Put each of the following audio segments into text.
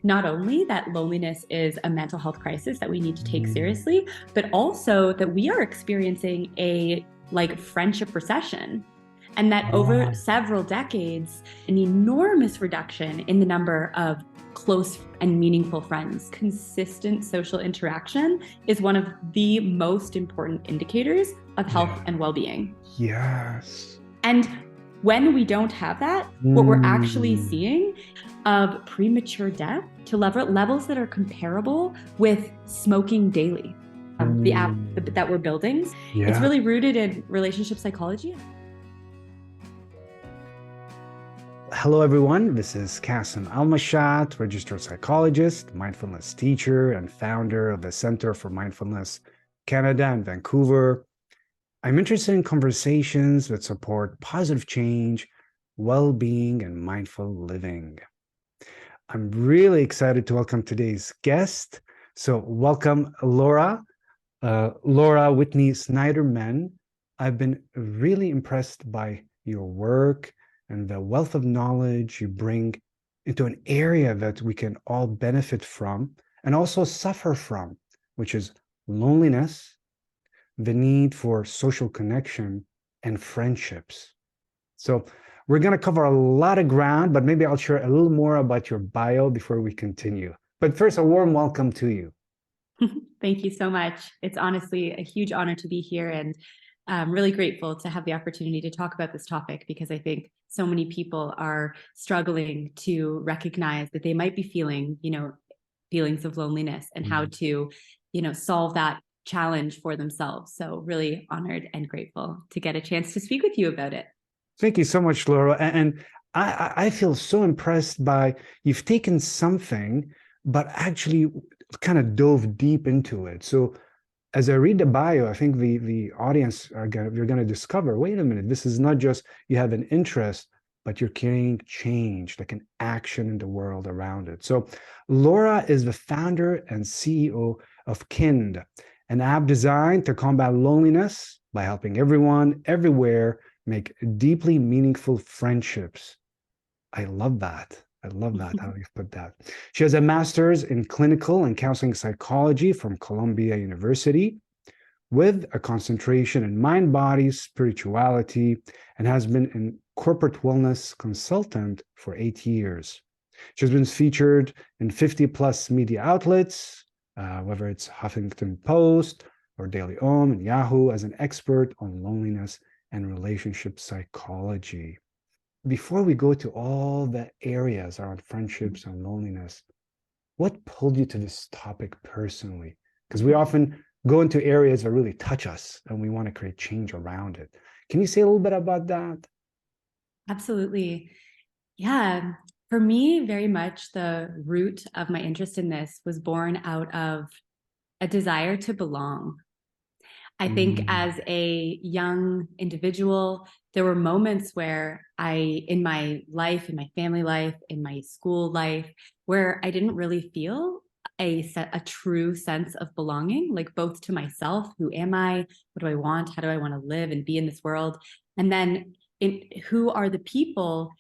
not only that loneliness is a mental health crisis that we need to take seriously, but also that we are experiencing a friendship recession. And that over several decades, an enormous reduction in the number of close and meaningful friends. Consistent social interaction is one of the most important indicators of health and well-being. Yes. And when we don't have that, what we're actually seeing of premature death to levels that are comparable with smoking daily. The app that we're building, it's really rooted in relationship psychology. Hello, everyone. This is Kasim Al-Mashat, Registered Psychologist, mindfulness teacher, and founder of the Center for Mindfulness Canada in Vancouver. I'm interested in conversations that support positive change, well-being, and mindful living. I'm really excited to welcome today's guest. So welcome, Laura. Laura Whitney Sniderman. I've been really impressed by your work and the wealth of knowledge you bring into an area that we can all benefit from and also suffer from, which is loneliness, the need for social connection, and friendships. So we're going to cover a lot of ground, but maybe I'll share a little more about your bio before we continue. But first, a warm welcome to you. Thank you so much. It's honestly a huge honor to be here, and I'm really grateful to have the opportunity to talk about this topic, because I think so many people are struggling to recognize that they might be feeling, feelings of loneliness and how to, solve that challenge for themselves. So really honored and grateful to get a chance to speak with you about it. Thank you so much, Laura. And I feel so impressed by you've taken something, but actually kind of dove deep into it. So as I read the bio, I think the audience you're going to discover, wait a minute, this is not just you have an interest, but you're carrying change, like an action in the world around it. So Laura is the founder and CEO of Kind, an app designed to combat loneliness by helping everyone, everywhere, make deeply meaningful friendships. I love that. I love that, how you've put that. She has a master's in clinical and counseling psychology from Columbia University, with a concentration in mind-body spirituality, and has been a corporate wellness consultant for 8 years. She's been featured in 50+ media outlets, whether it's Huffington Post or Daily Om and Yahoo, as an expert on loneliness and relationship psychology. Before we go to all the areas around friendships and loneliness, what pulled you to this topic personally? Because we often go into areas that really touch us and we want to create change around it. Can you say a little bit about that? Absolutely. Yeah. For me, very much the root of my interest in this was born out of a desire to belong. I think as a young individual, there were moments where in my life, in my family life, in my school life, where I didn't really feel a true sense of belonging, like both to myself, who am I, what do I want, how do I want to live and be in this world, and then who are the people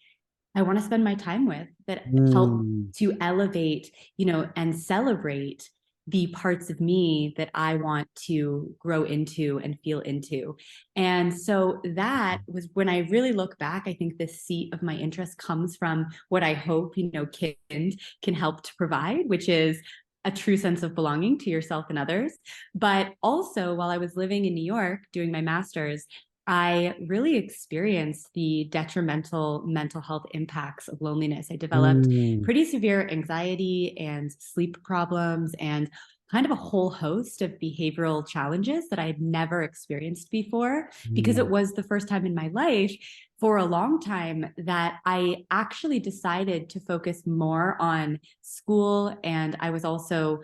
I want to spend my time with that help to elevate, and celebrate the parts of me that I want to grow into and feel into. And so that was when I really look back, I think the seat of my interest comes from what I hope, Kind can help to provide, which is a true sense of belonging to yourself and others. But also, while I was living in New York doing my master's, I really experienced the detrimental mental health impacts of loneliness. I developed pretty severe anxiety and sleep problems and kind of a whole host of behavioral challenges that I had never experienced before, because it was the first time in my life for a long time that I actually decided to focus more on school. And I was also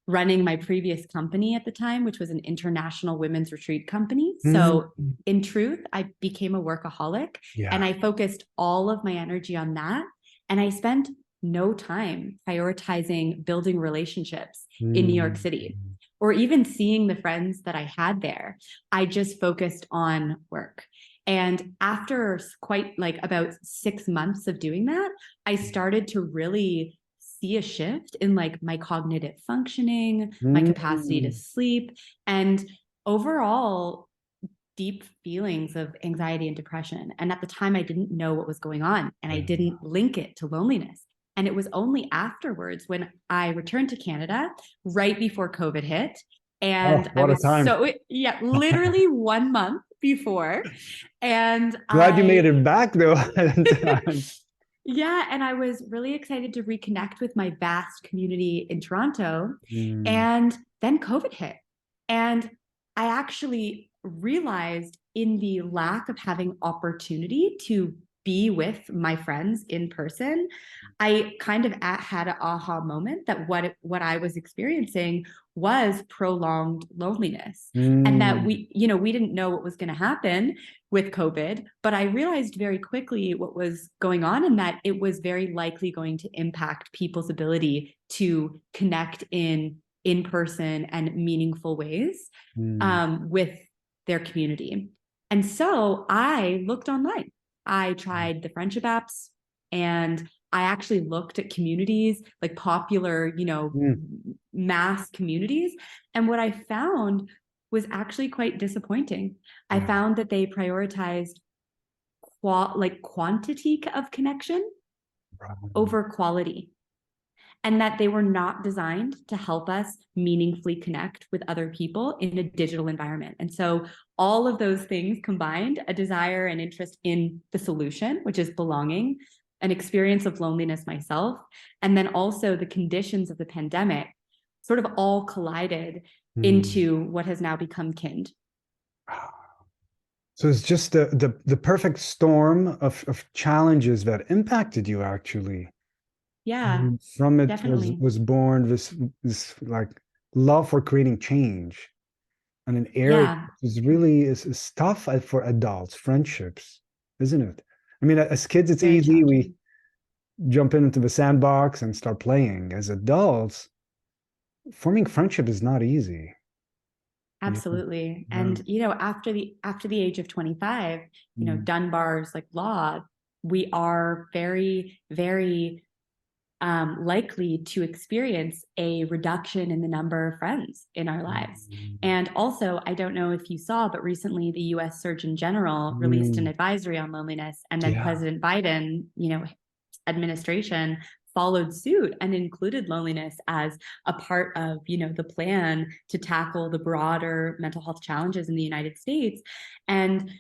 running my previous company at the time, which was an international women's retreat company. So in truth, I became a workaholic, and I focused all of my energy on that. And I spent no time prioritizing building relationships in New York City, or even seeing the friends that I had there. I just focused on work. And after about 6 months of doing that, I started to really see a shift in like my cognitive functioning, my capacity to Mm. sleep, and overall deep feelings of anxiety and depression. And at the time, I didn't know what was going on, and I Yeah. didn't link it to loneliness. And it was only afterwards when I returned to Canada, right before COVID hit. Oh, And I what a was time. so, yeah, literally 1 month before. And Glad you made I, it back though. in time. yeah, and I was really excited to reconnect with my vast community in Toronto. Mm, And then COVID hit. And I actually realized in the lack of having opportunity to be with my friends in person, I kind of had an aha moment that what I was experiencing was prolonged loneliness, and that mm, we didn't know what was going to happen with COVID, but I realized very quickly what was going on, and that it was very likely going to impact people's ability to connect in person and meaningful ways mm. with their community. And so I looked online. I tried the friendship apps, and I actually looked at communities, like popular, Mm. mass communities. And what I found was actually quite disappointing. I Yeah. found that they prioritized like quantity of connection Right. over quality, and that they were not designed to help us meaningfully connect with other people in a digital environment. And so all of those things combined, a desire and interest in the solution, which is belonging, an experience of loneliness myself, and then also the conditions of the pandemic, sort of all collided Mm. into what has now become kind. So it's just the perfect storm of challenges that impacted you actually. Yeah, And from it definitely. was born this like love for creating change in an area Yeah, is really is tough for adults, friendships, isn't it? I mean, as kids, it's very easy. We challenging. jump into the sandbox and start playing. As adults, forming friendship is not easy. Yeah, Absolutely. yeah. And after the age of 25, Mm, Dunbar's like law, we are very, very likely to experience a reduction in the number of friends in our lives. mm, And also, I don't know if you saw, but recently the US Surgeon General released an mm. advisory on loneliness, and then Yeah. President Biden, administration followed suit and included loneliness as a part of the plan to tackle the broader mental health challenges in the United States. And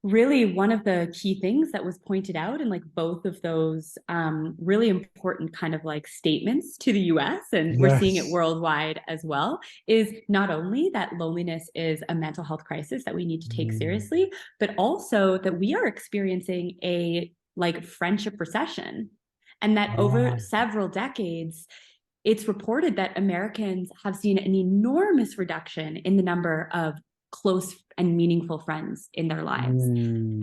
really, one of the key things that was pointed out in like both of those really important kind of like statements to the US, and we're seeing it Yes. worldwide as well, is not only that loneliness is a mental health crisis that we need to take Mm, seriously, but also that we are experiencing a like friendship recession. And that over right. several decades, it's reported that Americans have seen an enormous reduction in the number of close and meaningful friends in their lives.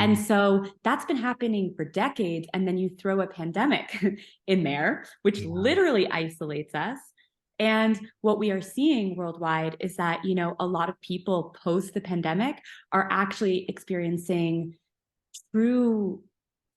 And Mm, so that's been happening for decades. And then you throw a pandemic in there, which yeah. literally isolates us. And what we are seeing worldwide is that, a lot of people post the pandemic are actually experiencing true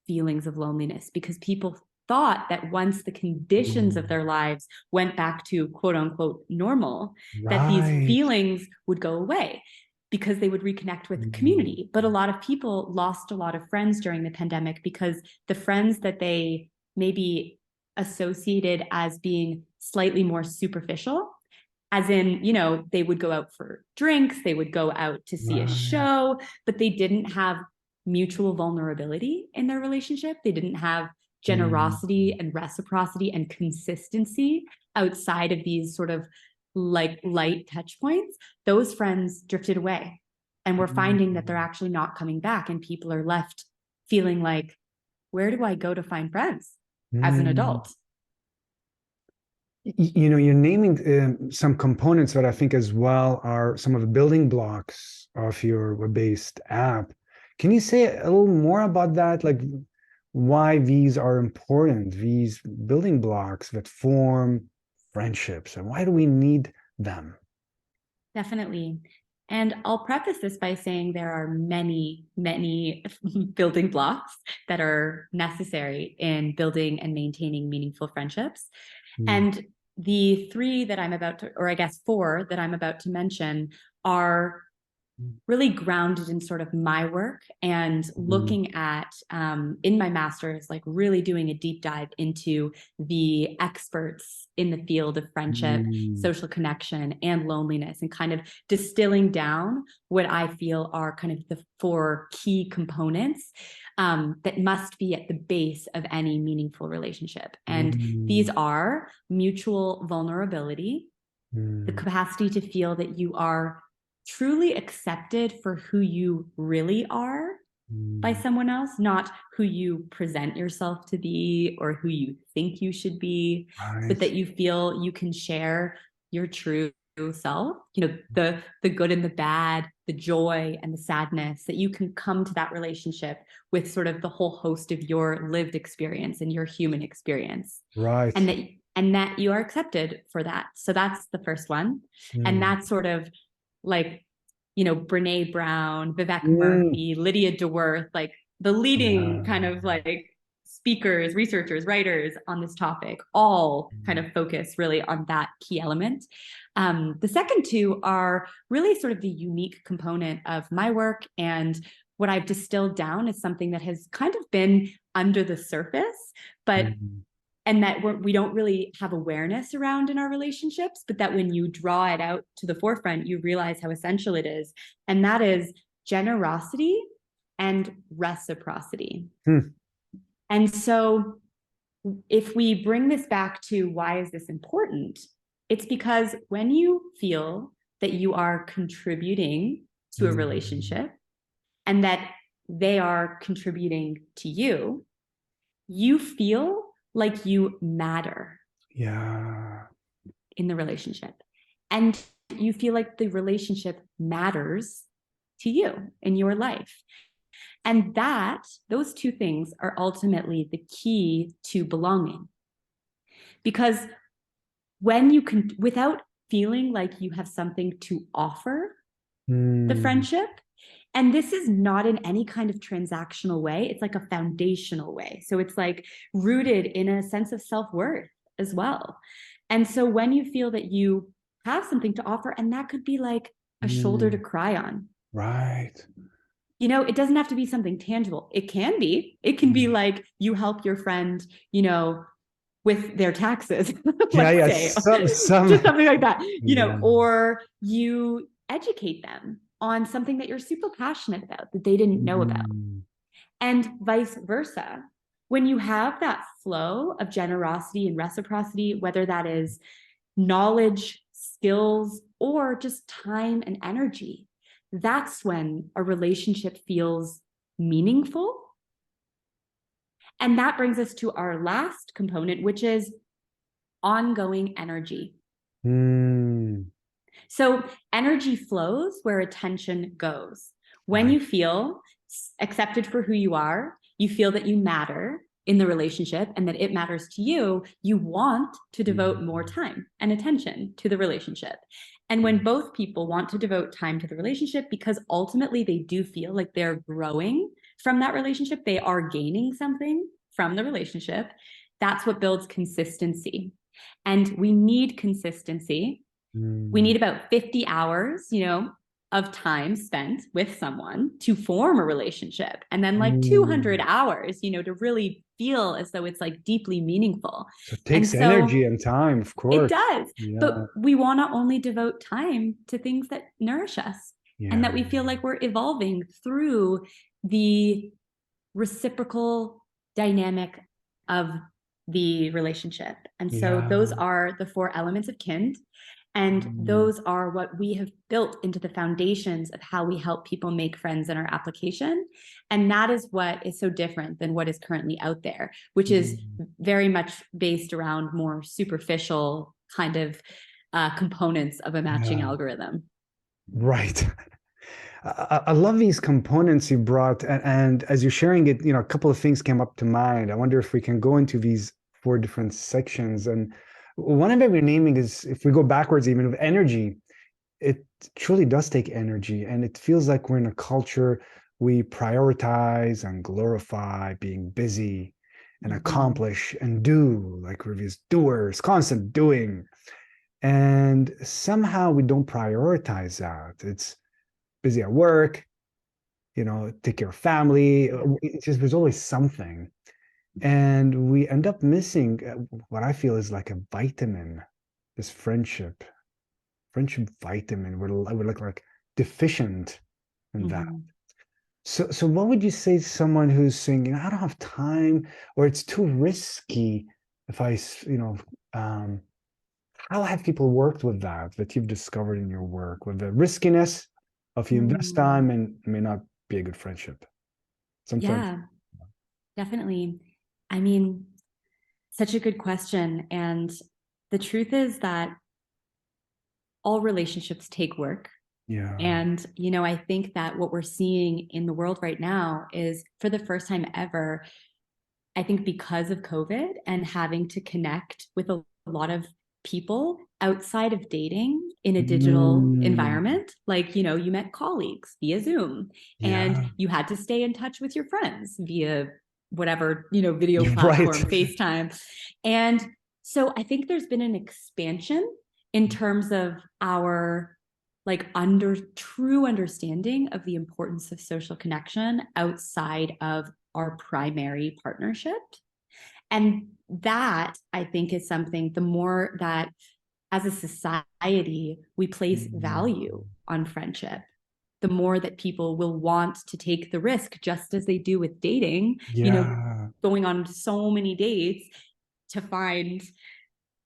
feelings of loneliness, because people thought that once the conditions of Mm, their lives went back to quote unquote normal, that these right. feelings would go away because they would reconnect with Mm, community. But a lot of people lost a lot of friends during the pandemic because the friends that they maybe associated as being slightly more superficial, as in, they would go out for drinks, they would go out to see a right. show, but they didn't have mutual vulnerability in their relationship. They didn't have Mm, generosity and reciprocity and consistency outside of these sort of like light touch points. Those friends drifted away. And we're finding that they're mm, actually not coming back. And people are left feeling like, where do I go to find friends as an mm. adult? You're naming some components that I think as well are some of the building blocks of your web-based app. Can you say a little more about that? Like why these are important, these building blocks that form friendships, and why do we need them? Definitely. And I'll preface this by saying there are many, many building blocks that are necessary in building and maintaining meaningful friendships. Mm, And the three that I'm about to, or I guess four that I'm about to mention, are really grounded in sort of my work and mm, looking at in my master's, like really doing a deep dive into the experts in the field of friendship, mm, social connection, and loneliness, and kind of distilling down what I feel are kind of the four key components that must be at the base of any meaningful relationship. And these mm, are mutual vulnerability, the mm, capacity to feel that you are truly accepted for who you really are by mm. someone else, not who you present yourself to be or who you think you should be, but Right. that you feel you can share your true self, the good and the bad, the joy and the sadness, that you can come to that relationship with sort of the whole host of your lived experience and your human experience, and Right. that you are accepted for that. So that's the first one. And Mm, that's sort of like, Brene Brown, Vivek mm. Murthy, Lydia DeWorth, like the leading Yeah. kind of like speakers, researchers, writers on this topic, all kind Mm, of focus really on that key element. The second two are really sort of the unique component of my work, and what I've distilled down is something that has kind of been under the surface, but mm, and that we don't really have awareness around in our relationships, but that when you draw it out to the forefront, you realize how essential it is. And that is generosity and reciprocity. mm, And so if we bring this back to why is this important, it's because when you feel that you are contributing to a mm. relationship and that they are contributing to you, you feel like you matter Yeah. in the relationship. And you feel like the relationship matters to you in your life. And those two things are ultimately the key to belonging. Because when you can, without feeling like you have something to offer the Mm, friendship, and this is not in any kind of transactional way, it's like a foundational way. So it's like rooted in a sense of self worth as well. And so when you feel that you have something to offer, and that could be like a shoulder to mm. cry on, Right. it doesn't have to be something tangible. It can be Mm. like you help your friend, with their taxes, Yeah, let's yeah. say, Some just something like that, yeah. or you educate them on something that you're super passionate about that they didn't know about, Mm, and vice versa. When you have that flow of generosity and reciprocity, whether that is knowledge, skills, or just time and energy, that's when a relationship feels meaningful. And that brings us to our last component, which is ongoing energy. mm. So energy flows where attention goes. When Right. you feel accepted for who you are, you feel that you matter in the relationship and that it matters to you, you want to devote more Mm, time and attention to the relationship. And when both people want to devote time to the relationship, because ultimately they do feel like they're growing from that relationship, they are gaining something from the relationship, that's what builds consistency. And we need consistency. We mm, need about 50 hours, of time spent with someone to form a relationship. And then like 200 mm. hours, to really feel as though it's like deeply meaningful. So it And takes so energy and time, of it course. does, Yeah. but we want to only devote time to things that nourish us and Yeah. that we feel like we're evolving through the reciprocal dynamic of the relationship. And so those Yeah. are the four elements of kind. And Mm, those are what we have built into the foundations of how we help people make friends in our application. And that is what is so different than what is currently out there, which is mm. very much based around more superficial kind of components of a matching Yeah. algorithm. Right. I love these components you brought, and as you're sharing it, a couple of things came up to mind. I wonder if we can go into these four different sections. And one of them you're naming is, if we go backwards, even of energy, it truly does take energy, and it feels like we're in a culture we prioritize and glorify being busy, and Mhm. accomplish and do, like we're these doers, constant doing. And somehow we don't prioritize that. It's busy at work, take care of family. Yeah. It's just there's always something. And we end up missing what I feel is like a vitamin, this friendship vitamin. We're like deficient in that. Mhm. So what would you say to someone who's saying, I don't have time, or it's too risky if um, how have people worked with that you've discovered in your work, with the riskiness of you invest Mm. time and it may not be a good friendship? Some friends. Yeah, definitely. I mean, such a good question. And the truth is that all relationships take work. Yeah. And, I think that what we're seeing in the world right now is for the first time ever, I think because of COVID and having to connect with a lot of people outside of dating in a digital Mm, environment, like, you met colleagues via Zoom and yeah. you had to stay in touch with your friends via whatever, video You're right. platform, FaceTime. And so I think there's been an expansion in terms of our like true understanding of the importance of social connection outside of our primary partnership. And that I think is something, the more that as a society we place Mm, value on friendship, the more that people will want to take the risk, just as they do with dating, yeah. going on so many dates to find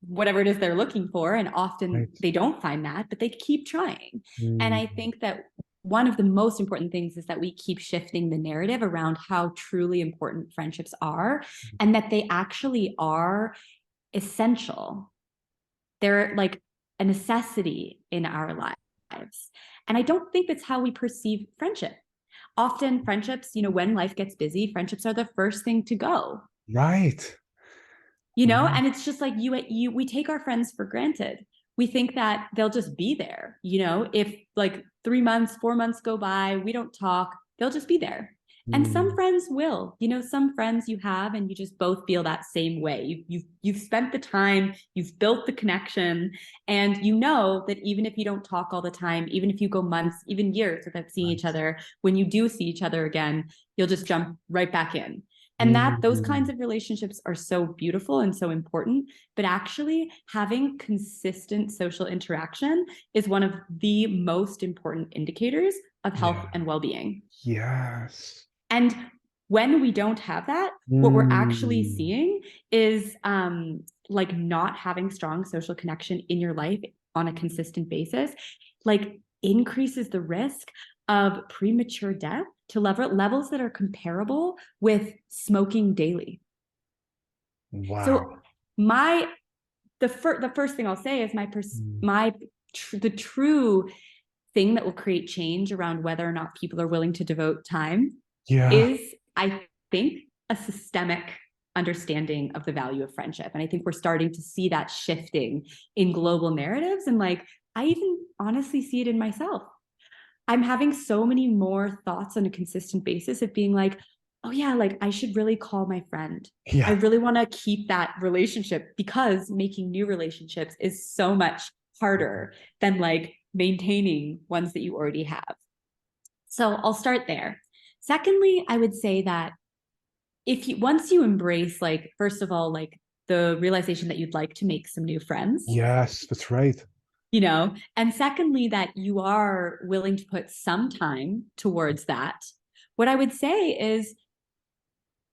whatever it is they're looking for. And often Right. they don't find that, but they keep trying. And Mm, I think that one of the most important things is that we keep shifting the narrative around how truly important friendships are and that they actually are essential. They're like a necessity in our lives. And I don't think that's how we perceive friendship. Often friendships, when life gets busy, friendships are the first thing to go. right. And Right. it's just like we take our friends for granted. We think that they'll just be there. If like 3 months 4 months go by, we don't talk, they'll just be there. And some Mm, friends will, some friends you have and you just both feel that same way. You've spent the time, you've built the connection, and you know that even if you don't talk all the time, even if you go months, even years without seeing each right. other, when you do see each other again, you'll just jump right back in. And that those kinds Mm, of relationships are so beautiful and so important. But actually having consistent social interaction is one of the most important indicators of health yeah. and well-being. Yes. And when we don't have that, what we're actually Mm, seeing is like not having strong social connection in your life on a consistent basis, like increases the risk of premature death to levels that are comparable with smoking daily. wow. So my the first thing I'll say is Mm, my the true thing that will create change around whether or not people are willing to devote time yeah. is, I think, a systemic understanding of the value of friendship. And I think we're starting to see that shifting in global narratives. And like, I even honestly see it in myself. I'm having so many more thoughts on a consistent basis of being like, oh yeah, like I should really call my friend. I Yeah. really want to keep that relationship because making new relationships is so much harder than like maintaining ones that you already have. So I'll start there. Secondly, I would say that if you once you embrace, like, first of all, like the realization that you'd like to make some new friends, Yes, that's right. and secondly, that you are willing to put some time towards that, what I would say is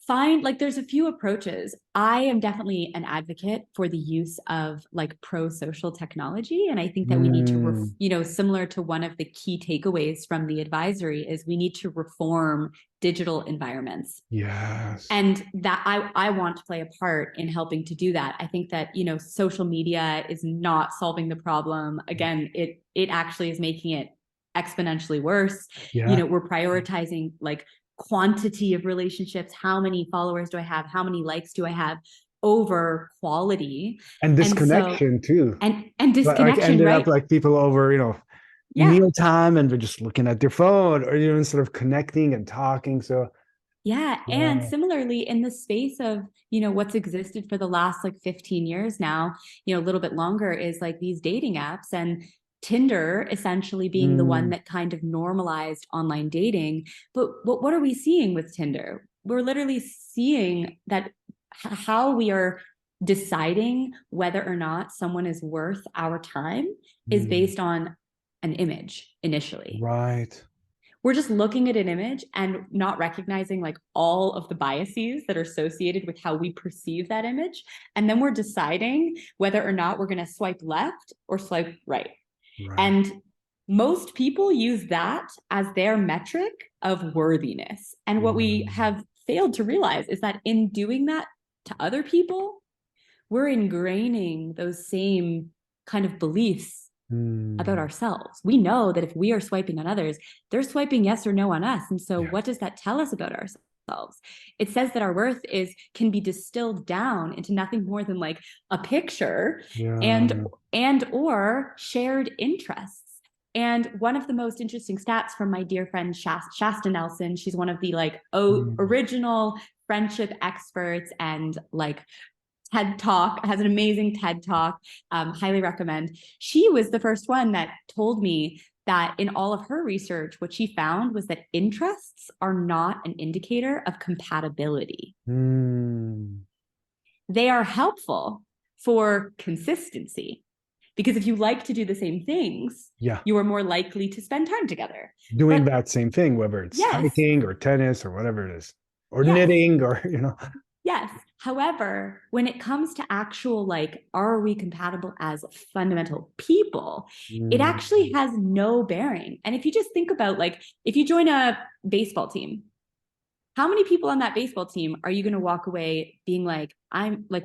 find, like, there's a few approaches. I am definitely an advocate for the use of like pro-social technology, and I think that we need to Mm, similar to one of the key takeaways from the advisory is we need to reform digital environments. yes. And that I want to play a part in helping to do that. I think that social media is not solving the problem. Again, it actually is making it exponentially worse. Yeah. We're prioritizing like quantity of relationships, how many followers do I have, how many likes do I have, over quality. And And so disconnection too. and Like disconnection, ended up right? like people over, Yeah. mealtime and they're just looking at their phone or, instead of connecting and talking. So Yeah. And Wow. similarly, in the space of, what's existed for the last like 15 years now, a little bit longer, is like these dating apps, and Tinder essentially being the one Mm, that kind of normalized online dating. But what are we seeing with Tinder? We're literally seeing that how we are deciding whether or not someone is worth our time is mm, based on an image initially. right. We're just looking at an image and not recognizing like all of the biases that are associated with how we perceive that image. And then we're deciding whether or not we're going to swipe left or swipe right. Right. And most people use that as their metric of worthiness. And what we Mm, have failed to realize is that in doing that to other people, we're ingraining those same kind of beliefs about mm, ourselves. We know that if we are swiping on others, they're swiping yes or no on us. And so yes. what does that tell us about ourselves? It says that our worth is can be distilled down into nothing more than like a picture and Yeah. or shared interests. And one of the most interesting stats from my dear friend Shasta Nelson, she's one of the like Mm, original friendship experts and like TED Talk, has an amazing TED Talk. Highly recommend. She was the first one that told me that in all of her research, what she found was that interests are not an indicator of compatibility. mm, They are helpful for consistency because if you like to do the same things, yeah. you are more likely to spend time together. Doing But that same thing, whether it's yes, hiking or tennis or whatever it is, or yes, knitting or, yes. However, when it comes to actual, like, are we compatible as fundamental people, it mm, actually has no bearing. And if you just think about, like, if you join a baseball team, how many people on that baseball team are you going to walk away being like,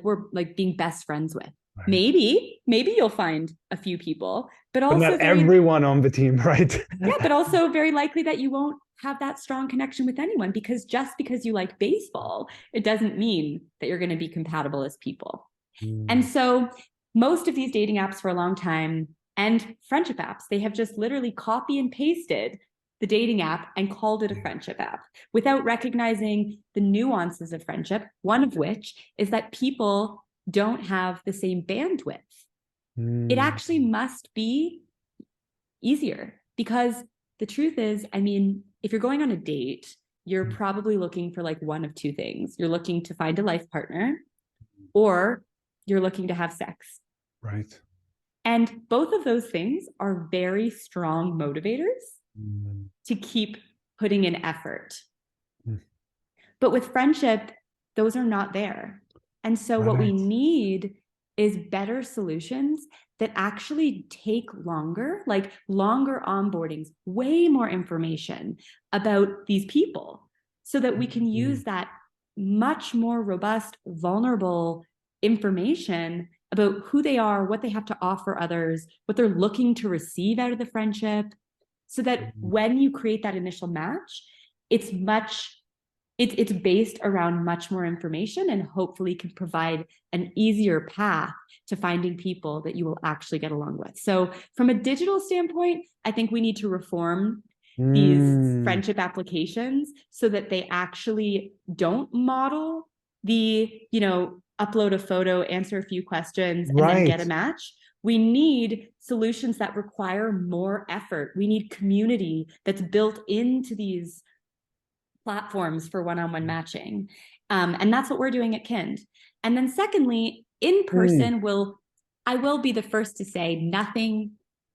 we're like being best friends with? right. Maybe you'll find a few people, but But also not everyone on the team, right? yeah, but also very likely that you won't have that strong connection with anyone because just because you like baseball, it doesn't mean that you're going to be compatible as people. And Mm, so most of these dating apps for a long time and friendship apps, they have just literally copy and pasted the dating app and called it a yeah. friendship app without recognizing the nuances of friendship, one of which is that people don't have the same bandwidth. It Mm, actually must be easier because the truth is, I mean, if you're going on a date, you're mm, probably looking for like one of two things. You're looking to find a life partner or you're looking to have sex. right. And both of those things are very strong motivators Mm, to keep putting in effort. mm, But with friendship, those are not there. And so what we right. need is better solutions that actually take longer, like longer onboardings, way more information about these people so that we can Mm, use that much more robust, vulnerable information about who they are, what they have to offer others, what they're looking to receive out of the friendship, so that mm, when you create that initial match, it's much it's based around much more information and hopefully can provide an easier path to finding people that you will actually get along with. So from a digital standpoint, I think we need to reform these mm, friendship applications so that they actually don't model the, upload a photo, answer a few questions, and then get a right. match. We need solutions that require more effort. We need community that's built into these platforms for one-on-one matching. And that's what we're doing at Kind. And then secondly, in Mm, person I will be the first to say nothing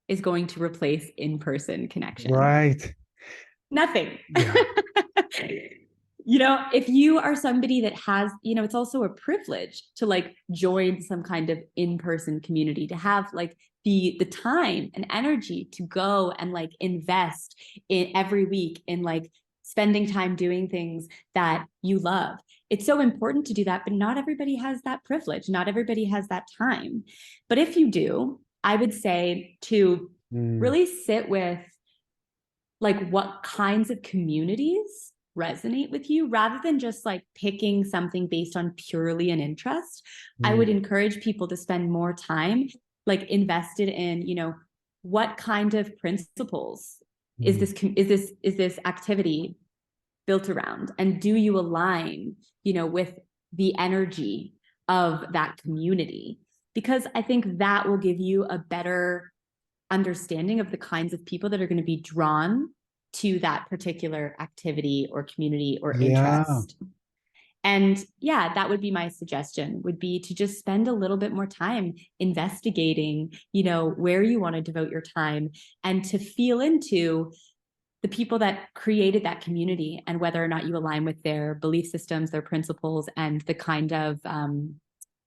is going to replace in-person connection. right. Nothing. Yeah. If you are somebody that has, it's also a privilege to like join some kind of in-person community, to have like the time and energy to go and like invest in every week in like spending time doing things that you love. It's so important to do that, but not everybody has that privilege. Not everybody has that time. But if you do, I would say to Mm, really sit with like what kinds of communities resonate with you rather than just like picking something based on purely an interest. I mm, would encourage people to spend more time like invested in, what kind of principles mm, is this activity built around? And do you align, with the energy of that community? Because I think that will give you a better understanding of the kinds of people that are going to be drawn to that particular activity or community or Yeah. interest. And yeah, that would be my suggestion, would be to just spend a little bit more time investigating, where you want to devote your time, and to feel into the people that created that community and whether or not you align with their belief systems, their principles, and the kind of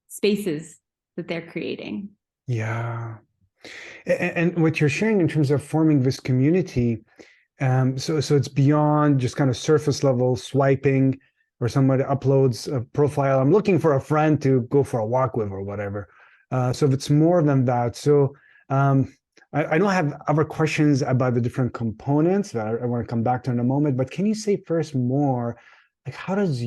spaces that they're creating. Yeah. And what you're sharing in terms of forming this community, so it's beyond just kind of surface level swiping, or somebody uploads a profile. I'm looking for a friend to go for a walk with or whatever. So if it's more than that. So I don't have other questions about the different components that I want to come back to in a moment. But can you say first more, like how does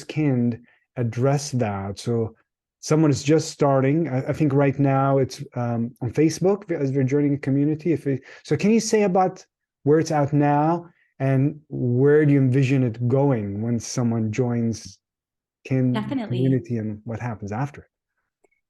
Kind address that? So someone is just starting. I think right now it's on Facebook as we're joining a community. So can you say about where it's at now and where do you envision it going when someone joins Definitely. community, and what happens after?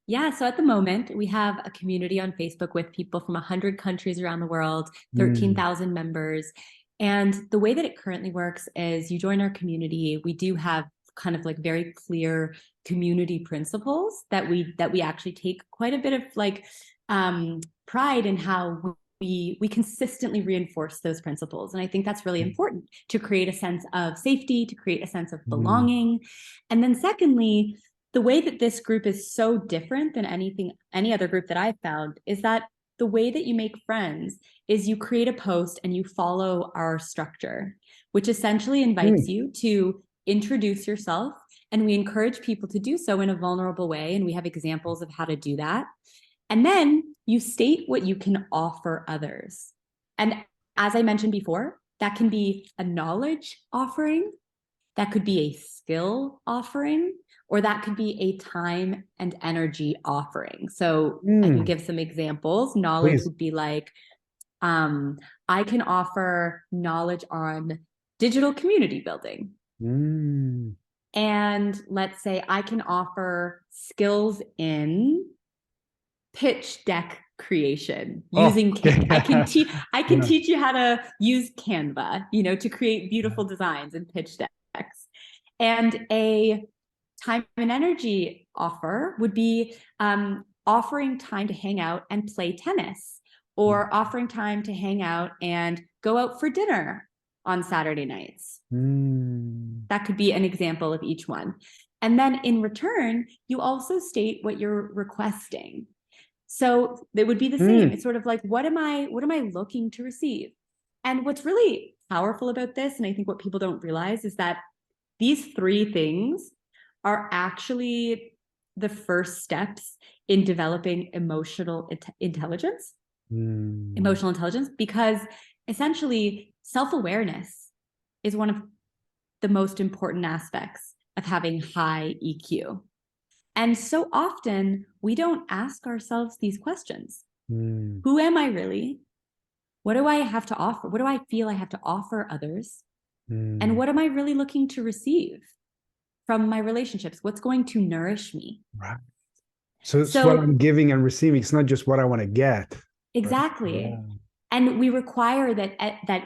Yeah, so at the moment, we have a community on Facebook with people from 100 countries around the world, Mm, 13,000 members. And the way that it currently works is you join our community. We do have kind of like very clear community principles that we actually take quite a bit of like pride in how we consistently reinforce those principles. And I think that's really important to create a sense of safety, to create a sense of mm, belonging. And then secondly, the way that this group is so different than any other group that I've found is that the way that you make friends is you create a post and you follow our structure, which essentially invites mm, you to introduce yourself. And we encourage people to do so in a vulnerable way. And we have examples of how to do that. And then you state what you can offer others. And as I mentioned before, that can be a knowledge offering, that could be a skill offering, or that could be a time and energy offering. So I can mm. give some examples. Knowledge Please. would be like, I can offer knowledge on digital community building. Mm. And let's say I can offer skills in pitch deck creation Oh, using okay. I can Yeah. teach you how to use Canva, to create beautiful designs and pitch decks. And a time and energy offer would be offering time to hang out and play tennis, or offering time to hang out and go out for dinner on Saturday nights. Mm. That could be an example of each one. And then in return, you also state what you're requesting. So it would be the same. Mm. It's sort of like, what am I looking to receive? And what's really powerful about this, and I think what people don't realize, is that these three things are actually the first steps in developing intelligence, Mm. because essentially self-awareness is one of the most important aspects of having high EQ. And so often we don't ask ourselves these questions. Mm. Who am I really? What do I have to offer? What do I feel I have to offer others? And Mm. what am I really looking to receive from my relationships? What's going to nourish me? Right. So it's what So I'm giving and receiving. It's not just what I want to get. Right. Yeah. exactly. And we require that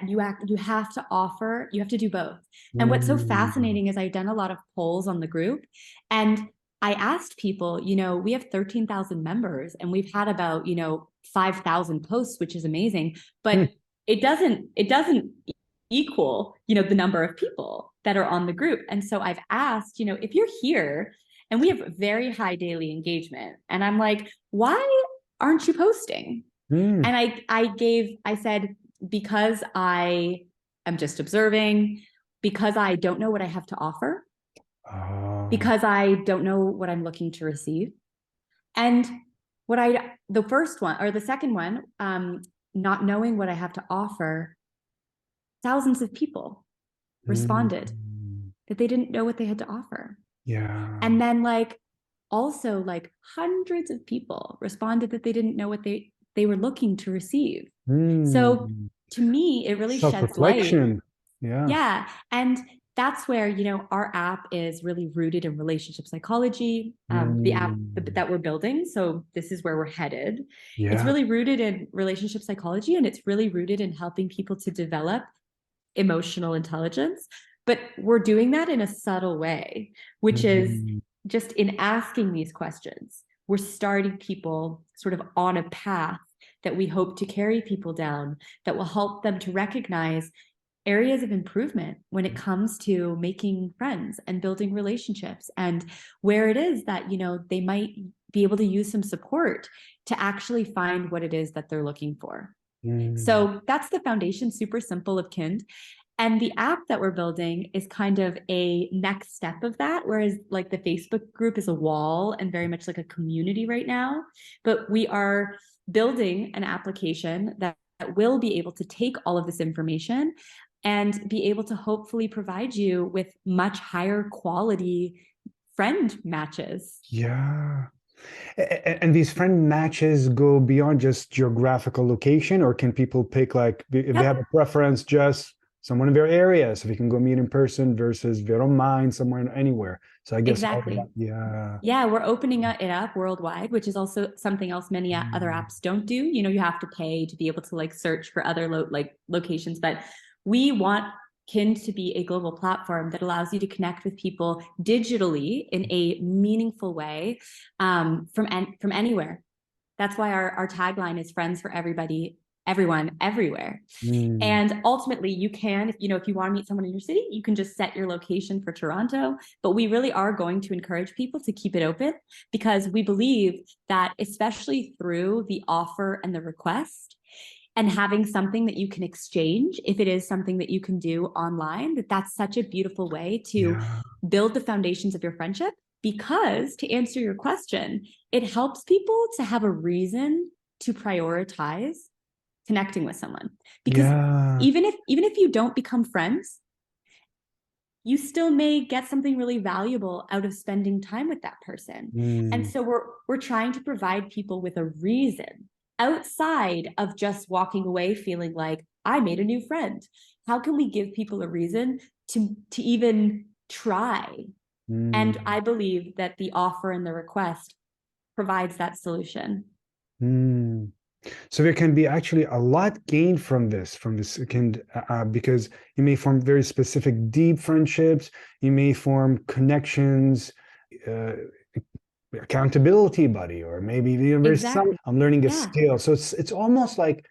you have to offer, you have to do both. And what's so Mm. fascinating is I've done a lot of polls on the group, and I asked people, we have 13,000 members and we've had about, 5,000 posts, which is amazing, but Mm. it doesn't equal, the number of people that are on the group. And so I've asked, if you're here and we have very high daily engagement, and I'm like, why aren't you posting? Mm. And I said, because I am just observing, because I don't know what I have to offer, Oh. because I don't know what I'm looking to receive. And the first one or the second one, not knowing what I have to offer, thousands of people responded Mm. that they didn't know what they had to offer. Yeah. And then also hundreds of people responded that they didn't know what they were looking to receive. So Mm. to me, it really sheds light. Self-reflection. Yeah. Yeah. And that's where, our app is really rooted in relationship psychology, the app Mm. that we're building. So this is where we're headed. It's Yeah. really rooted in relationship psychology, and it's really rooted in helping people to develop emotional intelligence. But we're doing that in a subtle way, which is Mm. just in asking these questions. We're starting people sort of on a path that we hope to carry people down that will help them to recognize areas of improvement when it comes to making friends and building relationships, and where it is that they might be able to use some support to actually find what it is that they're looking for. Mm. So that's the foundation, super simple, of Kind. And the app that we're building is kind of a next step of that, whereas like the Facebook group is a wall and very much like a community right now. But we are building an application that will be able to take all of this information and be able to hopefully provide you with much higher quality friend matches. Yeah. And these friend matches go beyond just geographical location, or can people pick, like, if they have Yep, a preference, just someone in their area, so we can go meet in person, versus if they don't mind somewhere anywhere. So I guess all of that, exactly. yeah. Yeah, we're opening it up worldwide, which is also something else many other Mm. apps don't do. You have to pay to be able to like search for other locations, but we want Kind to be a global platform that allows you to connect with people digitally in a meaningful way, from anywhere. That's why our tagline is friends for everybody, everyone, everywhere. Mm. And ultimately, you can, if you want to meet someone in your city, you can just set your location for Toronto. But we really are going to encourage people to keep it open, because we believe that, especially through the offer and the request, and having something that you can exchange, if it is something that you can do online, that's such a beautiful way to Yeah. build the foundations of your friendship. Because, to answer your question, it helps people to have a reason to prioritize connecting with someone. Because Yeah. even if you don't become friends, you still may get something really valuable out of spending time with that person. And Mm. so we're trying to provide people with a reason outside of just walking away feeling like I made a new friend. How can we give people a reason to even try? And Mm. I believe that the offer and the request provides that solution. Mm. So there can be actually a lot gained from this can, because you may form very specific, deep friendships. You may form connections, uh, accountability buddy, or maybe there's some, Exactly. I'm learning a Yeah. skill. So it's almost like,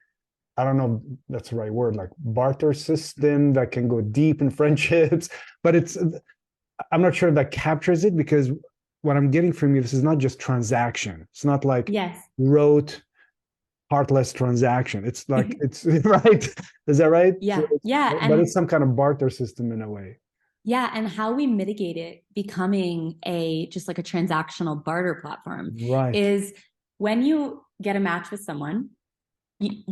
I don't know if that's the right word, like barter system that can go deep in friendships. But I'm not sure if that captures it, because what I'm getting from you, this is not just transaction. It's not like Yes. rote heartless transaction. It's like, it's right. Is that right? So Yeah. Yeah. but And it's some kind of barter system in a way. yeah, and how we mitigate it becoming a just like a transactional barter platform Right. is when you get a match with someone,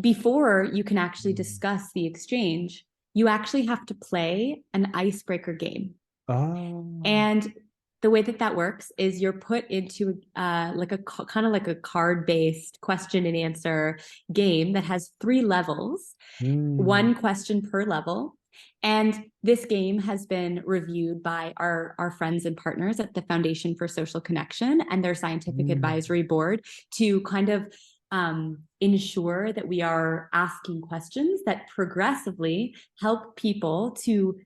before you can actually discuss the exchange, you actually have to play an icebreaker game. Oh. And the way that works is you're put into like a kind of like a card based question and answer game that has 3 levels, Mm. one question per level. And this game has been reviewed by our friends and partners at the Foundation for Social Connection and their scientific Mm. advisory board to kind of ensure that we are asking questions that progressively help people to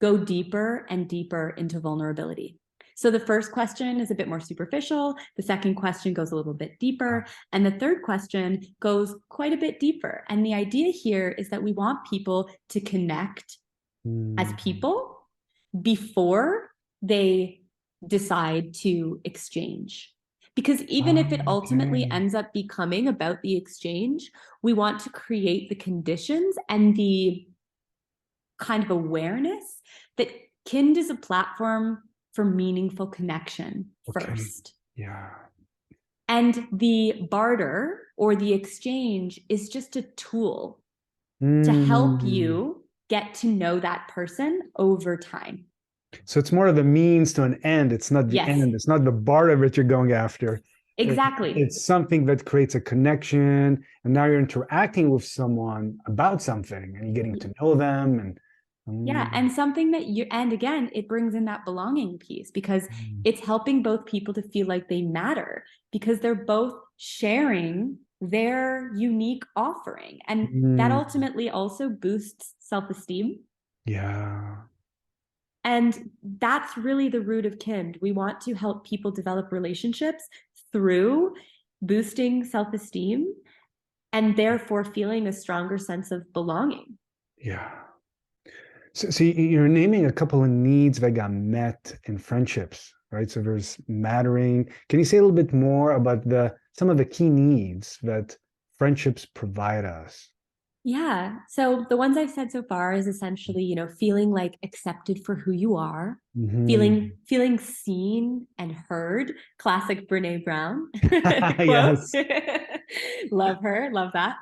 go deeper and deeper into vulnerability. So the first question is a bit more superficial. The second question goes a little bit deeper. And the third question goes quite a bit deeper. And the idea here is that we want people to connect as Mm. people before they decide to exchange. Because even if it ultimately Okay. ends up becoming about the exchange, we want to create the conditions and the kind of awareness that Kind is a platform for meaningful connection Okay. first. Yeah. And the barter or the exchange is just a tool to help Mm. you get to know that person over time. So it's more of the means to an end. It's not the Yes, end. It's not the bar of it you're going after. exactly. It's something that creates a connection, and now you're interacting with someone about something, and you're getting to know them, and Yeah, Mm, and something that you, and again, it brings in that belonging piece because mm, it's helping both people to feel like they matter because they're both sharing their unique offering. And that mm, ultimately also boosts self-esteem. yeah. And that's really the root of Kind. We want to help people develop relationships through boosting self-esteem and therefore feeling a stronger sense of belonging. Yeah. So you're naming a couple of needs that got met in friendships, right? So there's mattering. Can you say a little bit more about the some of the key needs that friendships provide us? Yeah. So the ones I've said so far is essentially, feeling like accepted for who you are, Hmm. feeling seen and heard. Classic Brene Brown quote. Yes. Love her, love that.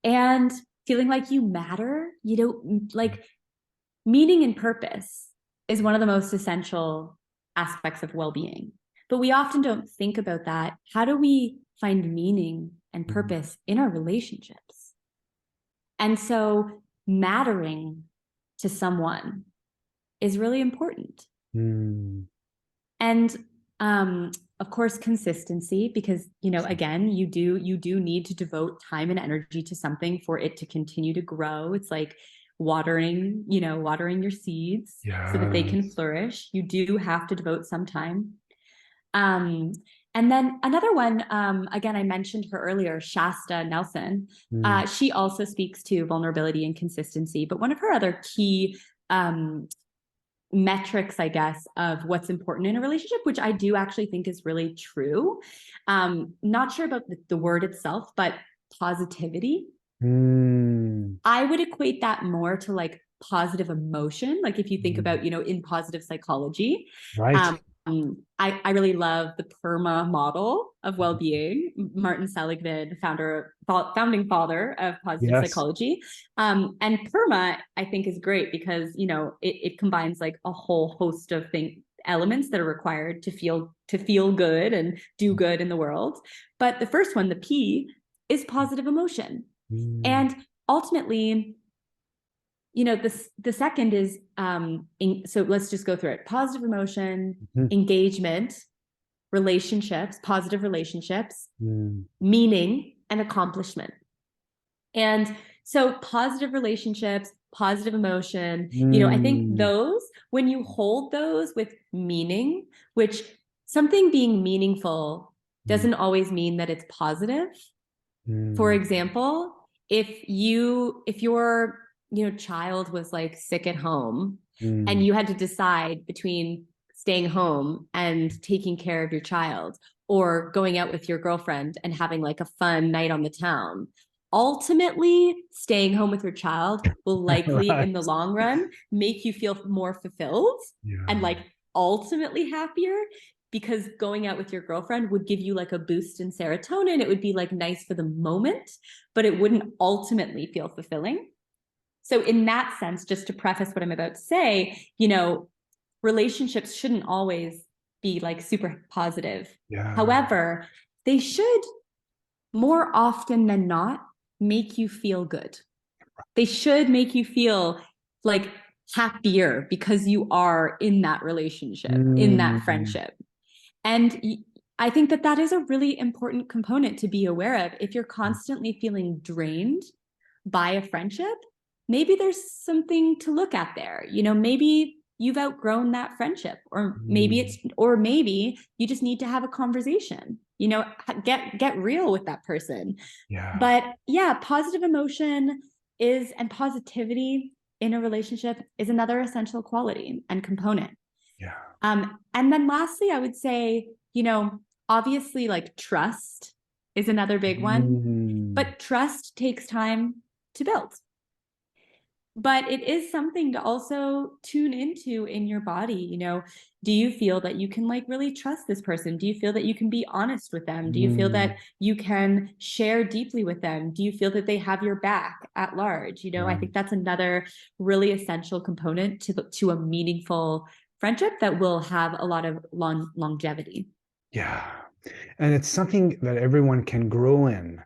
And feeling like you matter, like meaning and purpose is one of the most essential aspects of well-being. But we often don't think about that. How do we find meaning and purpose in our relationships? And so mattering to someone is really important. Mm, And of course consistency because again you do need to devote time and energy to something for it to continue to grow. It's like watering your seeds so that they can yes. flourish. You do have to devote some time. um and then another one, again, I mentioned her earlier, Shasta Nelson. Mm, She also speaks to vulnerability and consistency, but one of her other key um, metrics, I guess, of what's important in a relationship, which I do actually think is really true. Not sure about the word itself, but positivity. mm, I would equate that more to like positive emotion. Like if you think mm. about, in positive psychology, Right. um, I really love the PERMA model of well-being. Martin Seligman, founding father of positive Yes. psychology. And PERMA, I think, is great because, it combines like a whole host of elements that are required to feel good and do good in the world. But the first one, the P, is positive emotion. Mm, And ultimately, the second is so let's just go through it. Positive emotion, mhm, engagement, relationships, positive relationships, mm, meaning, and accomplishment. And so positive relationships, positive emotion, I think mm, those, when you hold those with meaning, which something being meaningful mm, doesn't always mean that it's positive. For mm, example, if your child was like sick at home and mm. you had to decide between staying home and taking care of your child or going out with your girlfriend and having like a fun night on the town, ultimately staying home with your child will likely in the Right. long run make you feel more fulfilled and Yeah. like ultimately happier, because going out with your girlfriend would give you like a boost in serotonin. It would be like nice for the moment, but it wouldn't ultimately feel fulfilling. So, in that sense, just to preface what I'm about to say, relationships shouldn't always be like super positive. Yeah. However, they should more often than not make you feel good. They should make you feel like happier because you are in that relationship, in that Mm, friendship. And I think that that is a really important component to be aware of. If you're constantly feeling drained by a friendship, maybe there's something to look at there. Maybe you've outgrown that friendship, mm, or maybe you just need to have a conversation. Get real with that person. yeah. But yeah, positive emotion and positivity in a relationship is another essential quality and component. Yeah. And then lastly, I would say, obviously, like trust is another big one, Mm, but trust takes time to build. But it is something to also tune into in your body. Do you feel that you can like really trust this person? Do you feel that you can be honest with them? Do you feel mm, that you can share deeply with them? Do you feel that they have your back at large? I right. think that's another really essential component to a meaningful friendship that will have a lot of longevity. Yeah. And it's something that everyone can grow in.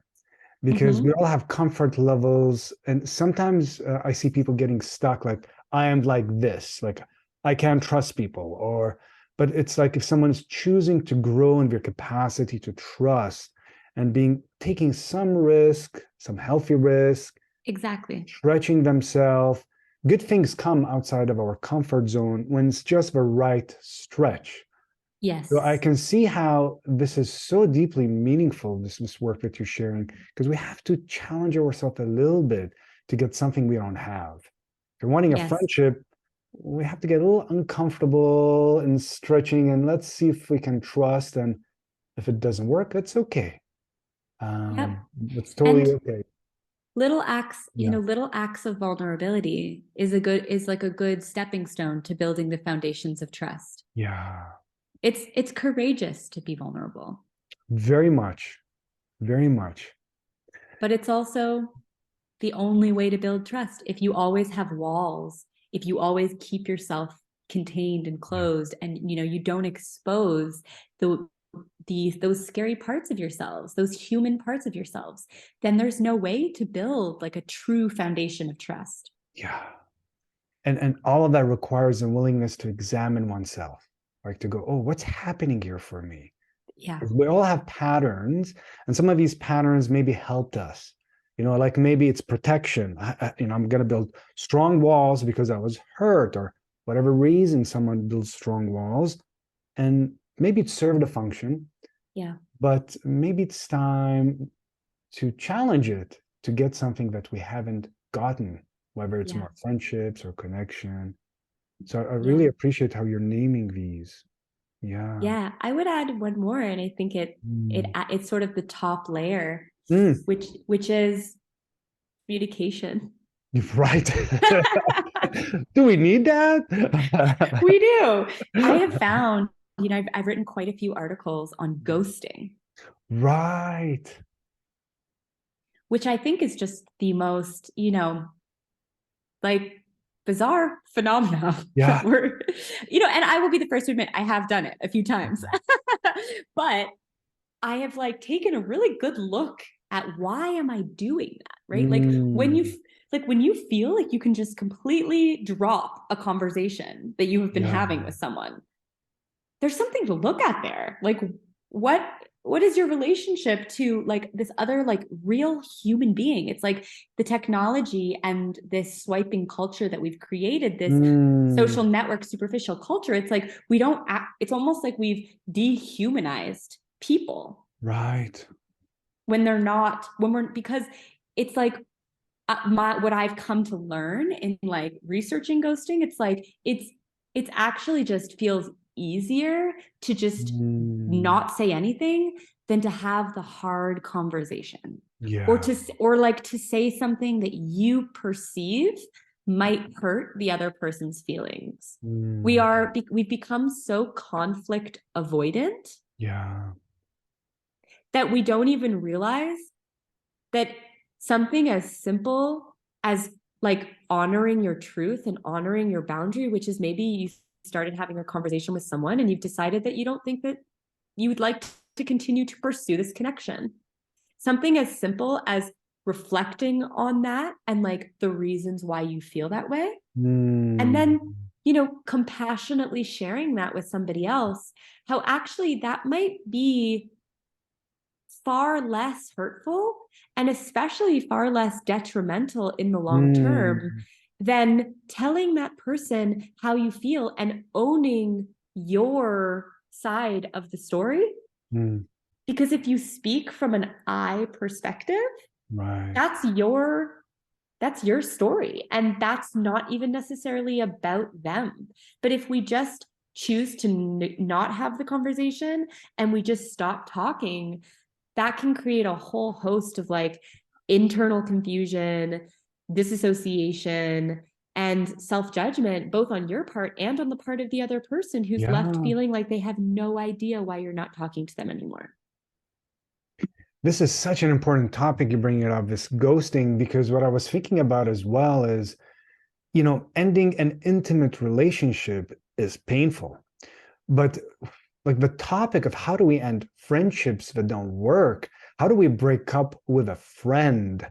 because we Mhm. all have comfort levels. And sometimes I see people getting stuck, like, I am like this, like, I can't trust people. But it's like if someone's choosing to grow in their capacity to trust and taking some risk, some healthy risk, Exactly. stretching themselves, good things come outside of our comfort zone when it's just the right stretch. So I Yes. can see how this is so deeply meaningful, this work that you're sharing, because we have to challenge ourselves a little bit to get something we don't have. If you're wanting a Yes. friendship, we have to get a little uncomfortable and stretching, and let's see if we can trust. And if it doesn't work, it's okay. Yep. It's totally And okay. little acts, Yeah. little acts of vulnerability is like a good stepping stone to building the foundations of trust. Yeah. It's courageous to be vulnerable, Very much. Very much. but it's also the only way to build trust. If you always have walls, if you always keep yourself contained and Yeah. closed, and you don't expose the those scary parts of yourselves, those human parts of yourselves, then there's no way to build like a true foundation of trust. Yeah. And all of that requires a willingness to examine oneself, like to go, oh, what's happening here for me? Yeah. 'Cause we all have patterns, and some of these patterns maybe helped us. Like maybe it's protection. I'm going to build strong walls because I was hurt, or whatever reason someone builds strong walls, and maybe it served a function, Yeah. but maybe it's time to challenge it to get something that we haven't gotten, whether it's Yeah. more friendships or connection. So I really Yeah. appreciate how you're naming these. Yeah. Yeah. I would add one more, and I think Mm. it's sort of the top layer, Mm. which is communication. Right. Do we need that? We do. I have found, I've written quite a few articles on ghosting, Right. which I think is just the most, like bizarre phenomena that Yeah. and I will be the first to admit I have done it a few times. But I have like taken a really good look at why am I doing that, right? Mm. Like when you feel like you can just completely drop a conversation that you have been Yeah. having with someone, there's something to look at there. Like what what is your relationship to like this other like real human being? It's like the technology and this swiping culture that we've created, this Mm. social network superficial culture. It's like we don't act, it's almost like we've dehumanized people Right. when they're not, when we're, because it's like what I've come to learn in like researching ghosting, it's like it's actually just feels easier to just Mm. not say anything than to have the hard conversation, or Yeah. to say something that you perceive might hurt the other person's feelings. Mm. We've become so conflict avoidant Yeah. that we don't even realize that something as simple as like honoring your truth and honoring your boundary, which is maybe you started having a conversation with someone and you've decided that you don't think that you would like to continue to pursue this connection. Something as simple as reflecting on that and like the reasons why you feel that way. And Mm. then, compassionately sharing that with somebody else, how actually that might be far less hurtful and especially far less detrimental in the long term Mm. than telling that person how you feel and owning your side of the story. Mm. Because if you speak from an I perspective, Right. that's your story, and that's not even necessarily about them. But if we just choose to not have the conversation and we just stop talking, that can create a whole host of like internal confusion, disassociation, and self-judgment, both on your part and on the part of the other person who's left Yeah. feeling like they have no idea why you're not talking to them anymore. This is such an important topic you're bringing up, this ghosting, because what I was thinking about as well is, ending an intimate relationship is painful. But like the topic of how do we end friendships that don't work, how do we break up with a friend?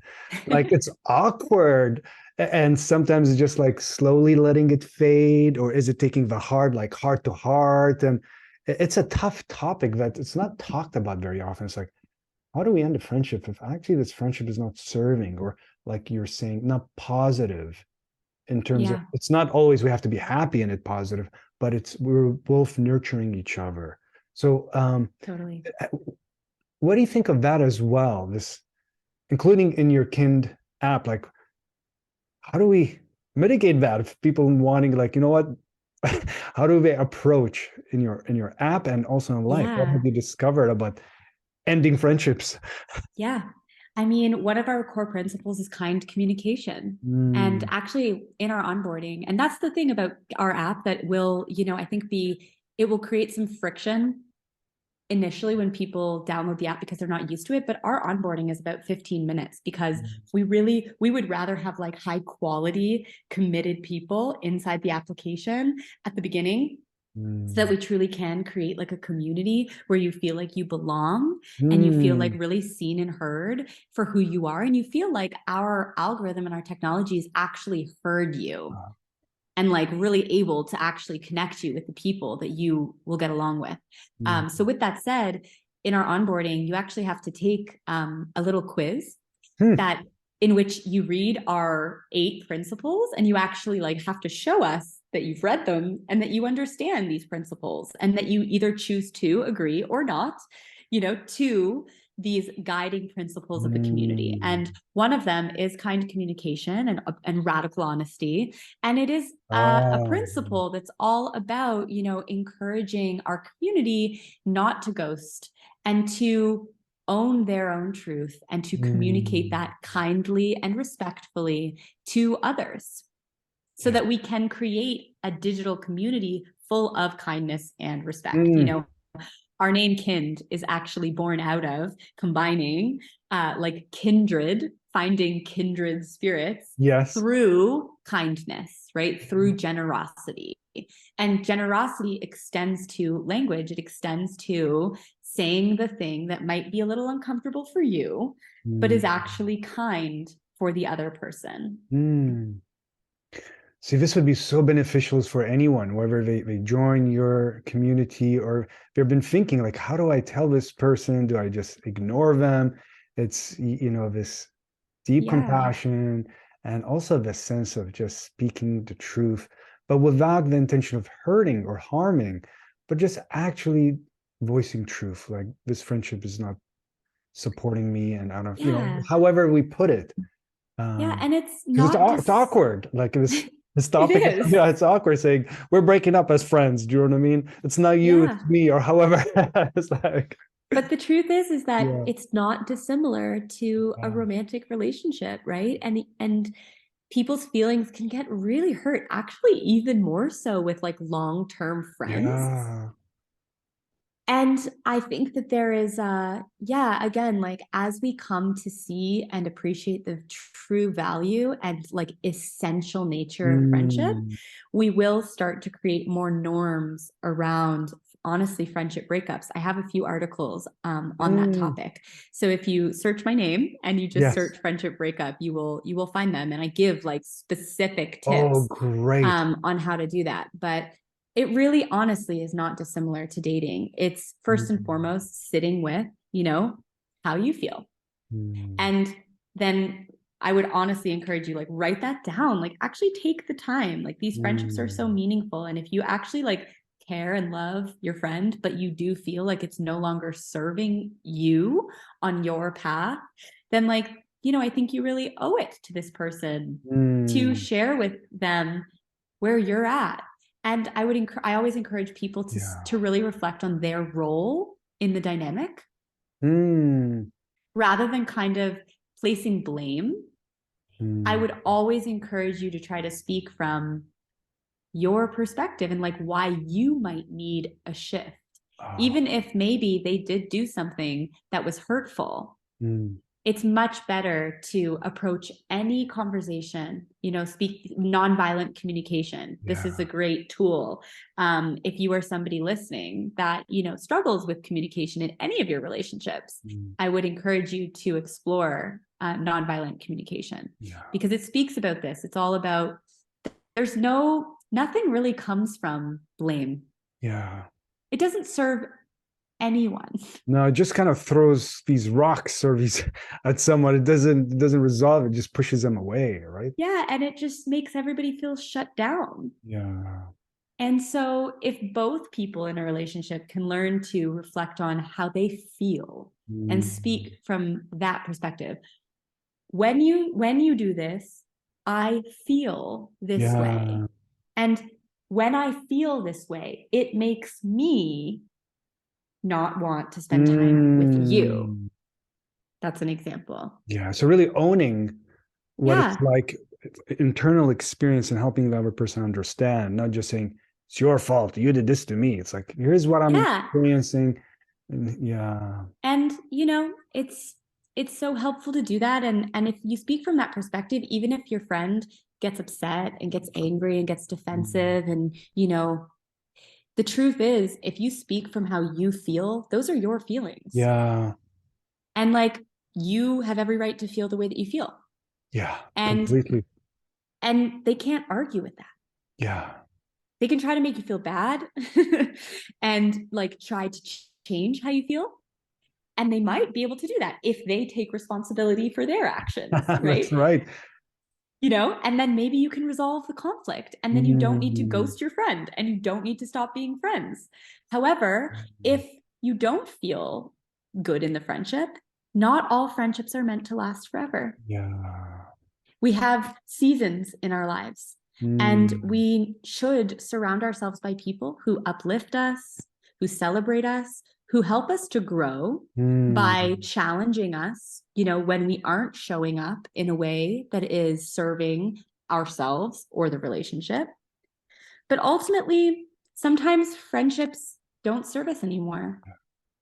Like it's awkward. And sometimes it's just like slowly letting it fade, or is it taking the hard, like heart to heart? And it's a tough topic that it's not talked about very often. It's like, how do we end a friendship if actually this friendship is not serving, or like you're saying, not positive in terms of, Yeah, it's not always we have to be happy and it positive, but it's we're both nurturing each other. So totally. what do you think of that as well? This, including in your Kind app, like how do we mitigate that if people wanting, like, you know what, how do they approach in your app and also in life? What have Yeah. you discovered about ending friendships? Yeah. I mean, one of our core principles is kind communication. And Mm, actually, in our onboarding, and that's the thing about our app that will, I think it will create some friction initially when people download the app because they're not used to it. But our onboarding is about 15 minutes because we would rather have like high quality, committed people inside the application at the beginning so that mm, we truly can create like a community where you feel like you belong and you feel like mm. really seen and heard for who you are. And you feel like our algorithm and our technologies actually heard you Uh, and like really able to actually connect you with the people that you will get along with. mm, So with that said, in our onboarding, you actually have to take a little quiz hmm, that in which you read our 8 principles and you actually like have to show us that you've read them and that you understand these principles and that you either choose to agree or not, to these guiding principles of the community. mm. And one of them is kind communication and radical honesty. And it is a Oh, principle that's all about, encouraging our community not to ghost and to own their own truth and to communicate mm, that kindly and respectfully to others so yeah. that we can create a digital community full of kindness and respect. Mm, Our name Kind is actually born out of combining like kindred, finding kindred spirits yes. through kindness, right? Through generosity. And generosity extends to language, it extends to saying the thing that might be a little uncomfortable for you, but is Mm, actually kind for the other person. mm. See, this would be so beneficial for anyone, whether they join your community or they've been thinking, like, how do I tell this person? Do I just ignore them? It's, this deep Yeah. compassion and also the sense of just speaking the truth, but without the intention of hurting or harming, but just actually voicing truth. Like, this friendship is not supporting me, and I don't, Yeah. however we put it. Yeah. Um, And it's because not it's just, awkward. Like this it topic, is. it's awkward saying we're breaking up as friends. Do you know what I mean? It's not you, it's Yeah. me, or however. It's like, But the truth is that yeah. it's not dissimilar to a Yeah. romantic relationship, right? And people's feelings can get really hurt, actually even more so with like long-term friends. Yeah. And I think that there is yeah, again, like as we come to see and appreciate the true value and like essential nature of friendship, Mm, we will start to create more norms around honestly friendship breakups. I have a few articles on that mm. topic. So if you search my name and you just Yes. search friendship breakup, you will find them. And I give like specific Oh, tips great. on how to do that. But it really honestly is not dissimilar to dating. It's first and Mm, foremost sitting with, how you feel. mm, And then I would honestly encourage you, like, write that down, like, actually take the time. Like, these friendships are so mm, meaningful. And if you actually like care and love your friend, but you do feel like it's no longer serving you on your path, then, like, I think you really owe it to this person to mm. share with them where you're at. And I always encourage people to Yeah. to really reflect on their role in the dynamic Mm, rather than kind of placing blame. I mm. would always encourage you to try to speak from your perspective and like why you might need a shift, Oh, even if maybe they did do something that was hurtful. mm. it's much better to approach any conversation, speak nonviolent communication. This is a Yeah. great tool. If you are somebody listening that, struggles with communication in any of your relationships, Mm. I would encourage you to explore nonviolent communication, Yeah. because it speaks about this. It's all about, nothing really comes from blame. Yeah. It doesn't serve anyone. No, it just kind of throws these rocks or these at someone. It doesn't resolve. It just pushes them away, right? Yeah, and it just makes everybody feel shut down. Yeah. And so if both people in a relationship can learn to reflect on how they feel and Mm. speak from that perspective, when you do this, I feel this way. Yeah. And when I feel this way, it makes me not want to spend time with you. Mm. That's an example. Yeah. So really owning what it's Yeah. like, internal experience, and helping the other person understand, not just saying it's your fault, you did this to me. It's like, here's what I'm Yeah. experiencing. Yeah. And it's so helpful to do that. And if you speak from that perspective, even if your friend gets upset and gets angry and gets Mm. defensive, and the truth is, if you speak from how you feel, those are your feelings. Yeah. And like, you have every right to feel the way that you feel. Yeah. And Completely. they can't argue with that. Yeah. They can try to make you feel bad and like try to change how you feel. And they might be able to do that if they take responsibility for their actions, That's right? right. And then maybe you can resolve the conflict, and then you don't need to Mm. ghost your friend, and you don't need to stop being friends. However, if you don't feel good in the friendship, not all friendships are meant to last forever. Yeah. We have seasons in our lives, and Mm. we should surround ourselves by people who uplift us, who celebrate us, who help us to grow by Mm. challenging us, when we aren't showing up in a way that is serving ourselves or the relationship. But ultimately, sometimes friendships don't serve us anymore.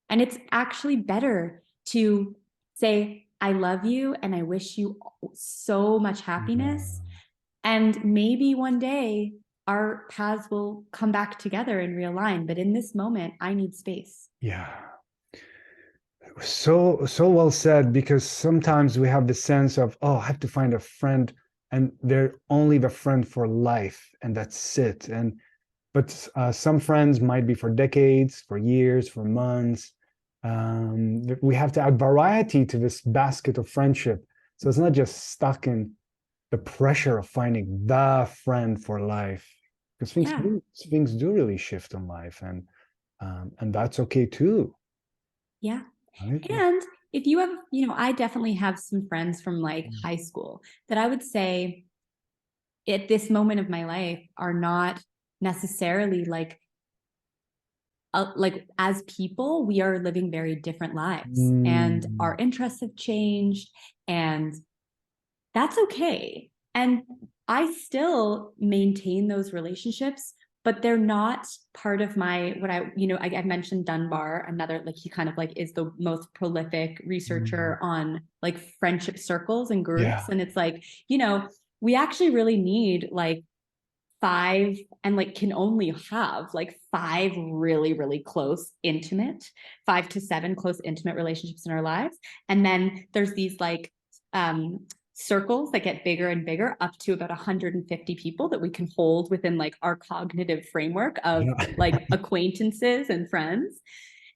And it's actually better to say, I love you and I wish you so much happiness. Yeah. And maybe one day our paths will come back together and realign. But in this moment, I need space. Yeah. So well said, because sometimes we have the sense of, oh, I have to find a friend, and they're only the friend for life, and that's it. But some friends might be for decades, for years, for months. We have to add variety to this basket of friendship, so it's not just stuck in the pressure of finding the friend for life, because Yeah. things do really shift in life, and that's okay too, Yeah. right? And if you have, I definitely have some friends from like high school that I would say at this moment of my life are not necessarily like as people, we are living very different lives, and Mm. our interests have changed, and that's okay. And I still maintain those relationships, but they're not part of my what I mentioned Dunbar, another, like, he kind of like is the most prolific Mm. researcher on like friendship circles and groups. Yeah. And it's like, we actually really need like five, and like can only have like five really, really close, intimate, 5 to 7 close, intimate relationships in our lives. And then there's these like circles that get bigger and bigger, up to about 150 people that we can hold within like our cognitive framework of Yeah. like acquaintances and friends.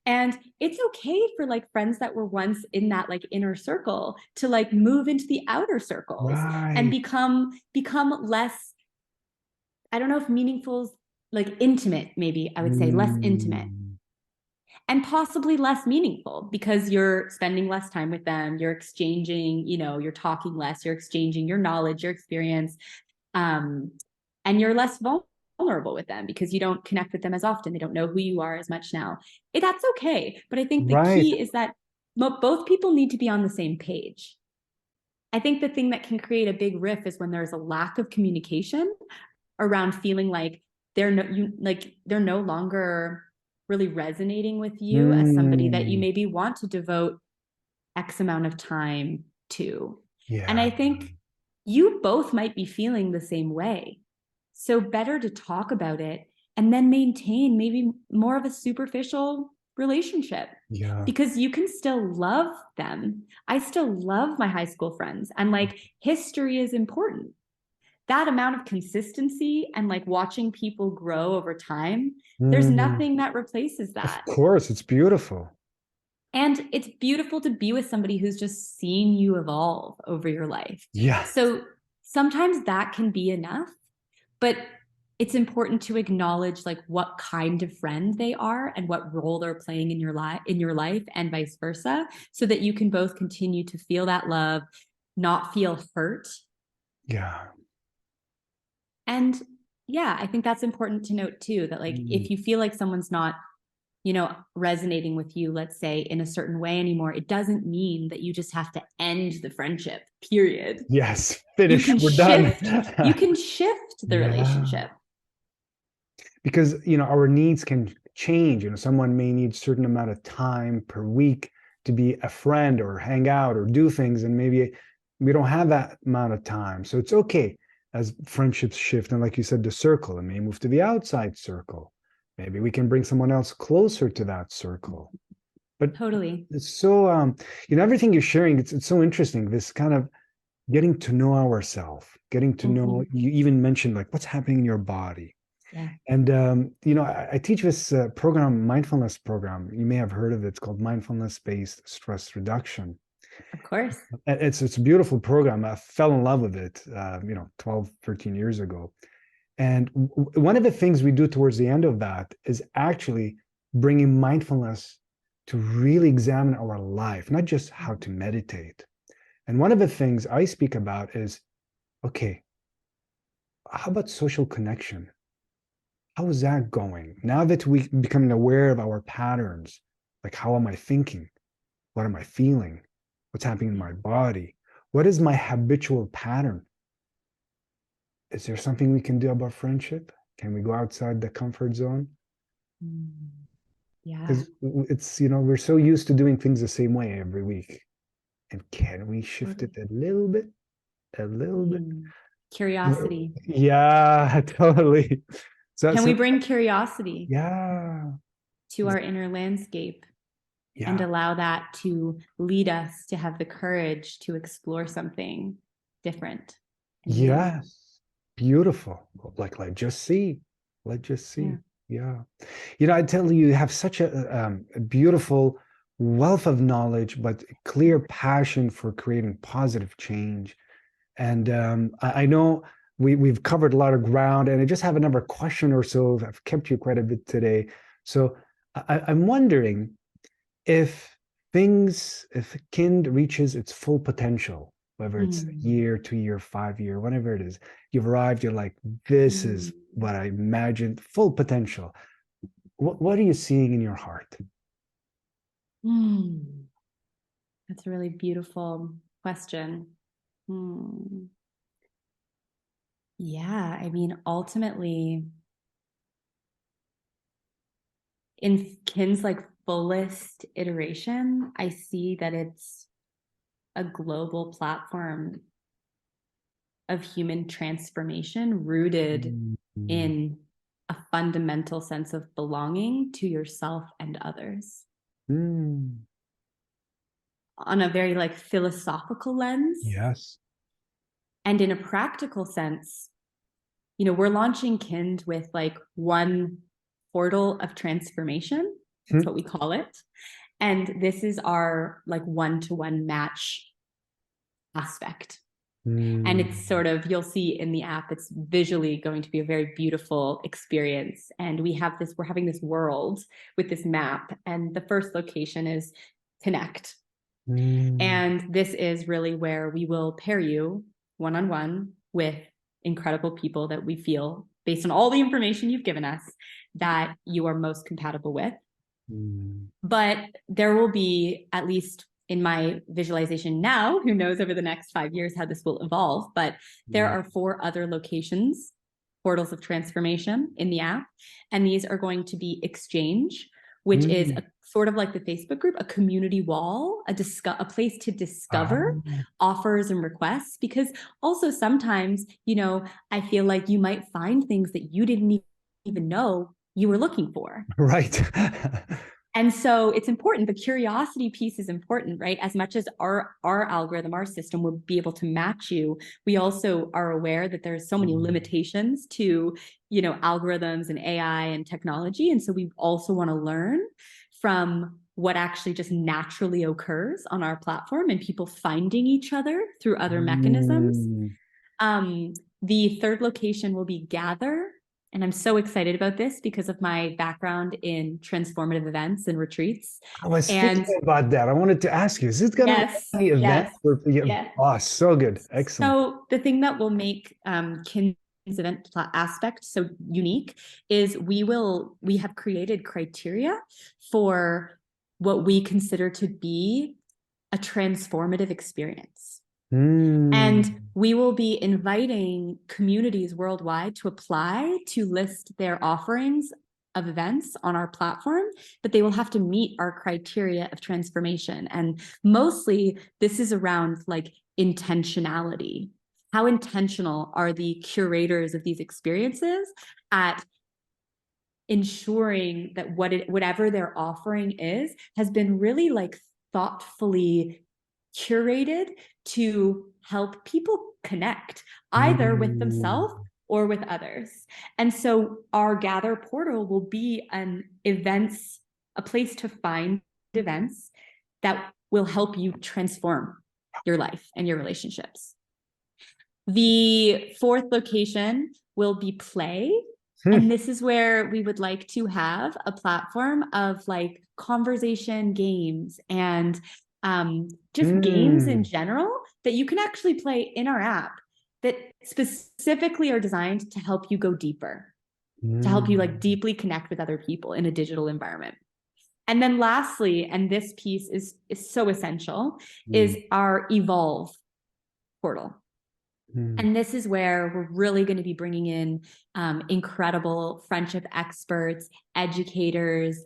And it's okay for like friends that were once in that like inner circle to like move into the outer circles and Right. become less, I don't know if meaningful is like intimate, maybe I would say less intimate, Mm. and possibly less meaningful because you're spending less time with them. You're exchanging, you're talking less, you're exchanging your knowledge, your experience, um, and you're less vulnerable with them because you don't connect with them as often. They don't know who you are as much now. That's okay. But I think the Right. key is that both people need to be on the same page. I think the thing that can create a big rift is when there's a lack of communication around feeling like they're no longer really resonating with you as somebody that you Mm. maybe want to devote X amount of time to. And Yeah. I think you both might be feeling the same way. So better to talk about it and then maintain maybe more of a superficial relationship, Yeah. because you can still love them. I still love my high school friends, and like history is important. That amount of consistency and like watching people grow over time, there's Mm, nothing that replaces of that. course, it's beautiful. And it's beautiful to be with somebody who's just seen you evolve over your life. Yeah. So sometimes that can be enough, but it's important to acknowledge like what kind of friend they are and what role they're playing in your life and vice versa, so that you can both continue to feel that love, not feel hurt. Yeah. And yeah, I think that's important to note too, that like Mm, if you feel like someone's not, resonating with you, let's say, in a certain way anymore, it doesn't mean that you just have to end the friendship, period. yes, You finish. can We're done. shift, you can shift the Yeah. relationship. Because, our needs can change. Someone may need a certain amount of time per week to be a friend or hang out or do things, and maybe we don't have that amount of time. So it's okay as friendships shift. And like you said, the circle, it may move to the outside circle. Maybe we can bring someone else closer to that circle. But Totally. it's so everything you're sharing, it's so interesting. This kind of getting to know ourselves, getting to know, Mhm. you even mentioned like what's happening in your body. Yeah, And I teach this program, mindfulness program. You may have heard of it. It's called mindfulness-based stress reduction. of course. It's a beautiful program. I fell in love with it, 12, 13 years ago. And one of the things we do towards the end of that is actually bringing mindfulness to really examine our life, not just how to meditate. And one of the things I speak about is, okay, how about social connection? How is that going? Now that we becoming aware of our patterns, like how am I thinking? What am I feeling? What's happening in Yeah. my body? What is my habitual pattern? Is there something we can do about friendship? Can we go outside the comfort zone? Mm. Yeah. Because it's, we're so used to doing things the same way every week. And can we shift it Totally. a little bit? A little bit? Mm. Curiosity. Yeah, totally. So, Can we so bring curiosity yeah, to our inner landscape and yeah. allow that to lead us to have the courage to explore something different and new? Yes, beautiful. Like just see, let just Yeah. see. Yeah, I tell you, you have such a beautiful wealth of knowledge, but clear passion for creating positive change. And I know we've covered a lot of ground, and I just have another question or so. I've kept you quite a bit today, so I'm wondering if a kind reaches its full potential, whether it's a Mm. year, 2 year, 5 year, whatever it is, you've arrived, you're like, this Mm. is what I imagined, full potential. What are you seeing in your heart? Mm. That's a really beautiful question. Hmm. Yeah, I mean, ultimately, in Kin's like fullest iteration, I see that it's a global platform of human transformation rooted Mm, in a fundamental sense of belonging to yourself and others. mm, On a very like philosophical lens yes. and in a practical sense, we're launching Kind with like one portal of transformation. That's Hmm. what we call it. And this is our like one-to-one match aspect. And Mm, it's sort of, you'll see in the app, it's visually going to be a very beautiful experience. And we're having this world with this map. And the first location is connect. mm, And this is really where we will pair you one on one with incredible people that we feel, based on all the information you've given us, that you are most compatible with. mm, But there will be, at least in my visualization now, who knows over the next 5 years how this will evolve, but there mm, are 4 other locations, portals of transformation in the app. And these are going to be exchange, which is a, sort of like the Facebook group, a community wall, a place to discover offers and requests. Because also sometimes, you know, I feel like you might find things that you didn't even know you were looking for. Right. And so it's important. The curiosity piece is important, right? As much as our algorithm, our system will be able to match you, we also are aware that there's so many limitations to, you know, algorithms and AI and technology. And so we also want to learn from what actually just naturally occurs on our platform and people finding each other through other mechanisms. The third location will be Gather. And I'm so excited about this because of my background in transformative events and retreats. I was thinking about that. I wanted to ask you, is it going to be any event? Yes. Oh, so good. Excellent. So the thing that will make Kin's event aspect so unique is we have created criteria for what we consider to be a transformative experience. And we will be inviting communities worldwide to apply to list their offerings of events on our platform, but they will have to meet our criteria of transformation. And mostly this is around like intentionality. How intentional are the curators of these experiences at ensuring that whatever they're offering is has been really like thoughtfully curated to help people connect either with themselves or with others. And so our Gather portal will be a place to find events that will help you transform your life and your relationships. The fourth location will be Play. And this is where we would like to have a platform of like conversation games and just games in general that you can actually play in our app that specifically are designed to help you go deeper, to help you like deeply connect with other people in a digital environment. And then lastly, and this piece is so essential, is our Evolve portal. And this is where we're really going to be bringing in incredible friendship experts, educators,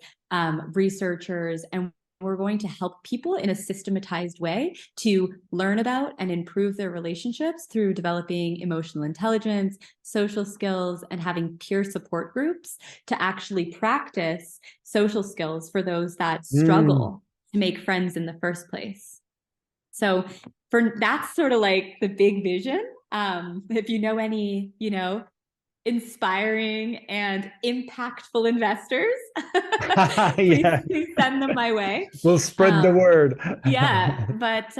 researchers, and we're going to help people in a systematized way to learn about and improve their relationships through developing emotional intelligence, social skills, and having peer support groups to actually practice social skills for those that struggle to make friends in the first place. So that's sort of like the big vision. If you know any, you know, inspiring and impactful investors, please send them my way. We'll spread the word. That's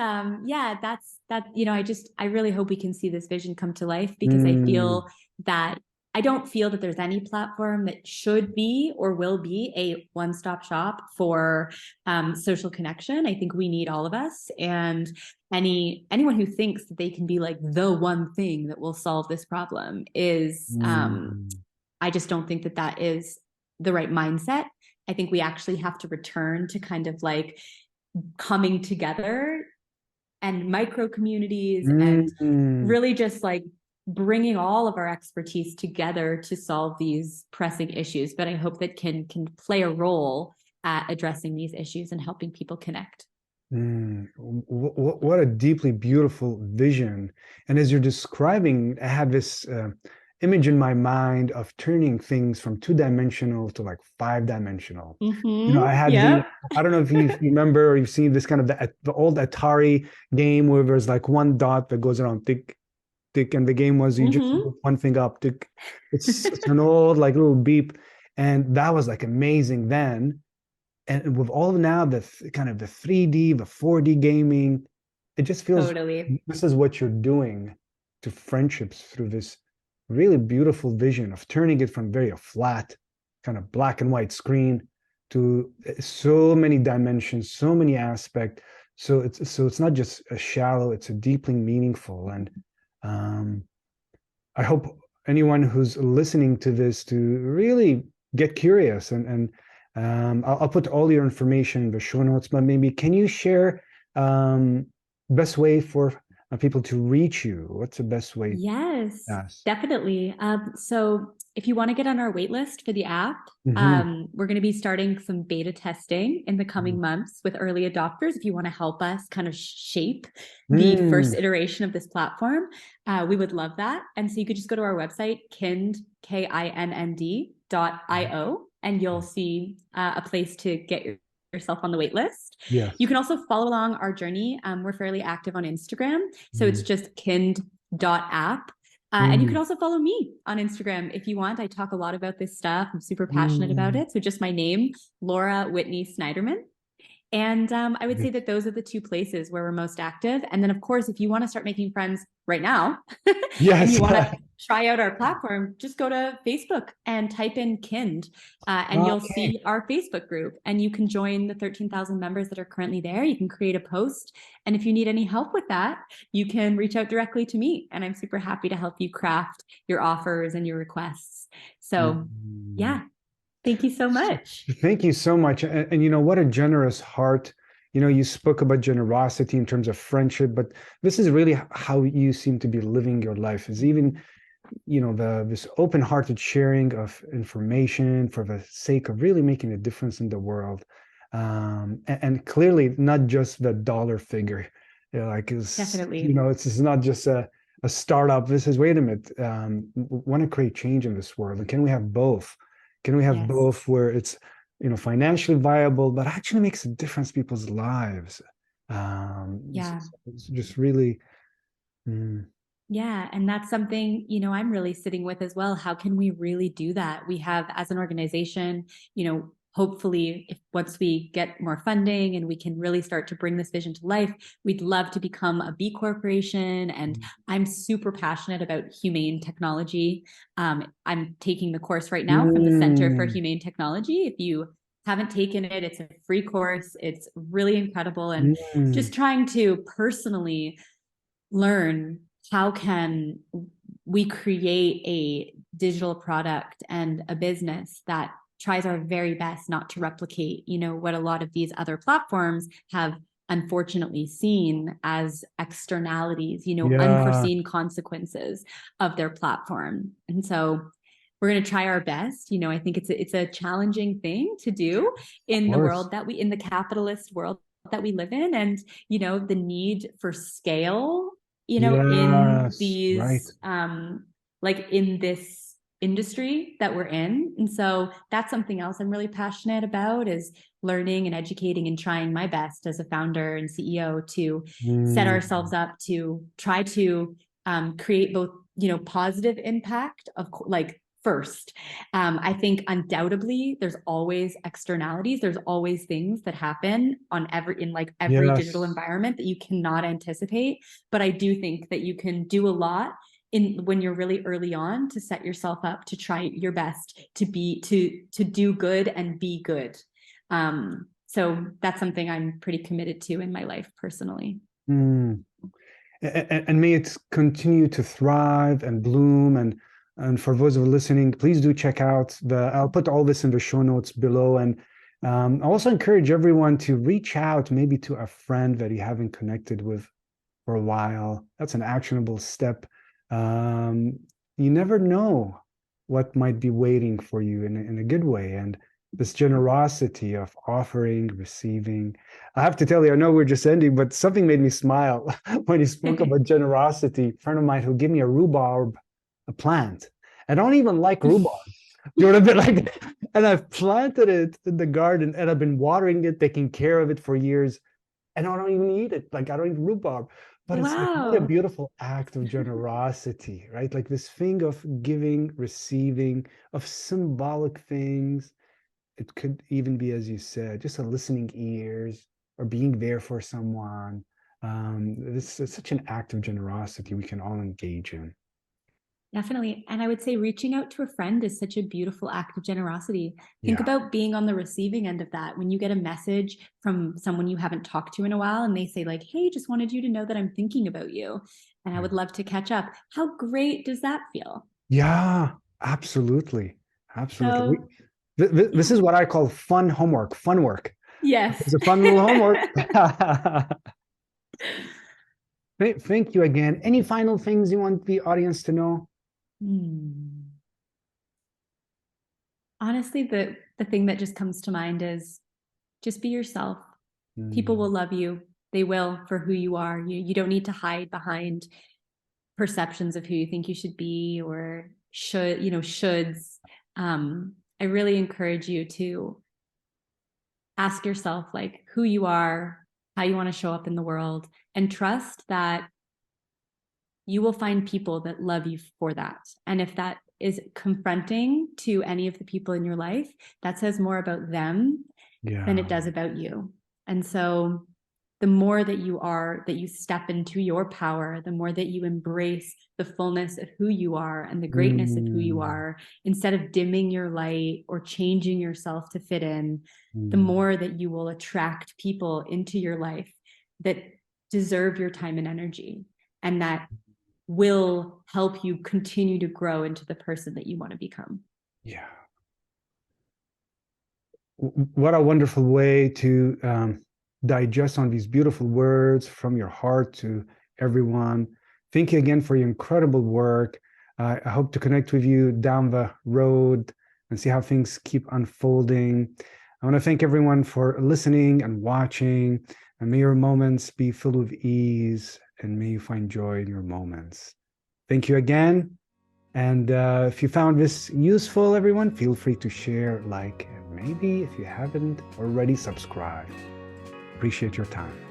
you know, I really hope we can see this vision come to life, because I feel that I don't feel that there's any platform that should be or will be a one-stop shop for social connection. I think we need all of us, and anyone who thinks that they can be like the one thing that will solve this problem is I just don't think that is the right mindset. I think we actually have to return to kind of like coming together and micro communities and really just like bringing all of our expertise together to solve these pressing issues. But I hope that can play a role at addressing these issues and helping people connect. What a deeply beautiful vision. And as you're describing, I have this image in my mind of turning things from 2-dimensional to like 5-dimensional. You know, I had I don't know if you remember or you've seen this kind of the old Atari game where there's like one dot that goes around, tick, tick, and the game was you just move one thing up, tick. It's an old like little beep, and that was like amazing then. And with all now the kind of the 3D, the 4D gaming, it just feels this is what you're doing to friendships through this really beautiful vision of turning it from very flat, kind of black and white screen to so many dimensions, so many aspects. So it's not just a shallow, it's a deeply meaningful. And I hope anyone who's listening to this to really get curious and I'll put all your information in the show notes, but maybe can you share best way for people to reach you? What's the best way? Yes, Yes. definitely. So if you want to get on our wait list for the app, Hmm. we're going to be starting some beta testing in the coming months with early adopters. If you want to help us kind of shape the first Mm. iteration of this platform, we would love that. And so you could just go to our website, kind.io, and you'll see a place to get yourself on the wait list. You Yes. can also follow along our journey. We're fairly active on Instagram. So it's Mm. just kind.app. And you can Mm. also follow me on Instagram if you want. I talk a lot about this stuff. I'm super passionate about Mm. it. So just my name, Laura Whitney Sniderman. And I would say that those are the two places where we're most active. And then, of course, if you want to start making friends right now and Yes. you want to try out our platform, just go to Facebook and type in Kind, and you'll Okay. see our Facebook group. And you can join the 13,000 members that are currently there. You can create a post. And if you need any help with that, you can reach out directly to me. And I'm super happy to help you craft your offers and your requests. So, Mm. yeah, thank you so much. Thank you so much. And you know, what a generous heart. You know, you spoke about generosity in terms of friendship, but this is really how you seem to be living your life, is even, you know, this open-hearted sharing of information for the sake of really making a difference in the world. And clearly not just the dollar figure. You know, like, you Definitely. know, it's not just a startup. This is, wait a minute, want to create change in this world. And can we have both? Can we have Yes. both where it's, you know, financially viable, but actually makes a difference in people's lives? Yeah. It's just really, mm, Yeah, and that's something, I'm really sitting with as well. How can we really do that? We have, as an organization, hopefully, if once we get more funding and we can really start to bring this vision to life, we'd love to become a B corporation. And I'm super passionate about humane technology. I'm taking the course right now from the Center for mm, Humane Technology. If you haven't taken it, it's a free course. It's really incredible. And mm, just trying to personally learn how can we create a digital product and a business that tries our very best not to replicate, what a lot of these other platforms have unfortunately seen as externalities, yeah, unforeseen consequences of their platform. And so we're going to try our best. I think it's a challenging thing to do of in the course. world in the capitalist world that we live in. And the need for scale, in Yes, right. these like in this industry that we're in. And so that's something else I'm really passionate about, is learning and educating and trying my best as a founder and CEO to set ourselves Mm, up to try to create both, positive impact of like first. I think undoubtedly there's always externalities. There's always things that happen in like every digital yes. environment that you cannot anticipate. But I do think that you can do a lot when you're really early on to set yourself up to try your best to do good and be good. So that's something I'm pretty committed to in my life personally. Mm. And may it continue to thrive and bloom. And for those who are listening, please do check out I'll put all this in the show notes below. And I also encourage everyone to reach out maybe to a friend that you haven't connected with for a while. That's an actionable step. Um, you never know what might be waiting for you in a good way. And this generosity of offering, receiving. I have to tell you, I know we're just ending, but something made me smile when you spoke about generosity. A friend of mine who gave me a rhubarb, a plant. I don't even like rhubarb. You know what I mean? Like, and I've planted it in the garden and I've been watering it, taking care of it for years, and I don't even eat it. Like, I don't eat rhubarb, but it's like really a Wow. beautiful act of generosity, right? Like this thing of giving, receiving, of symbolic things. It could even be, as you said, just a listening ears or being there for someone. This is such an act of generosity we can all engage in. Definitely. And I would say reaching out to a friend is such a beautiful act of generosity. Think Yeah. about being on the receiving end of that. When you get a message from someone you haven't talked to in a while and they say, like, hey, just wanted you to know that I'm thinking about you and I Yeah. would love to catch up. How great does that feel? Yeah, absolutely. Absolutely. So, This yeah. is what I call fun homework, fun work. Yes. It's a fun little homework. Thank you again. Any final things you want the audience to know? Honestly, the thing that just comes to mind is just be yourself. People will Mm, love you. They will for who you are. You don't need to hide behind perceptions of who you think you should be or shoulds. I really encourage you to ask yourself like who you are, how you want to show up in the world, and trust that you will find people that love you for that. And if that is confronting to any of the people in your life, that says more about them than it yeah. does about you. And so the more that you step into your power, the more that you embrace the fullness of who you are and the greatness of who you Mm, are, instead of dimming your light or changing yourself to fit in, the mm, more that you will attract people into your life that deserve your time and energy and that will help you continue to grow into the person that you want to become. yeah. What a wonderful way to digest on these beautiful words from your heart to everyone. Thank you again for your incredible work. I hope to connect with you down the road and see how things keep unfolding. I want to thank everyone for listening and watching. And may your moments be filled with ease and may you find joy in your moments. Thank you again. And if you found this useful, everyone, feel free to share, like, and maybe if you haven't already, subscribe. Appreciate your time.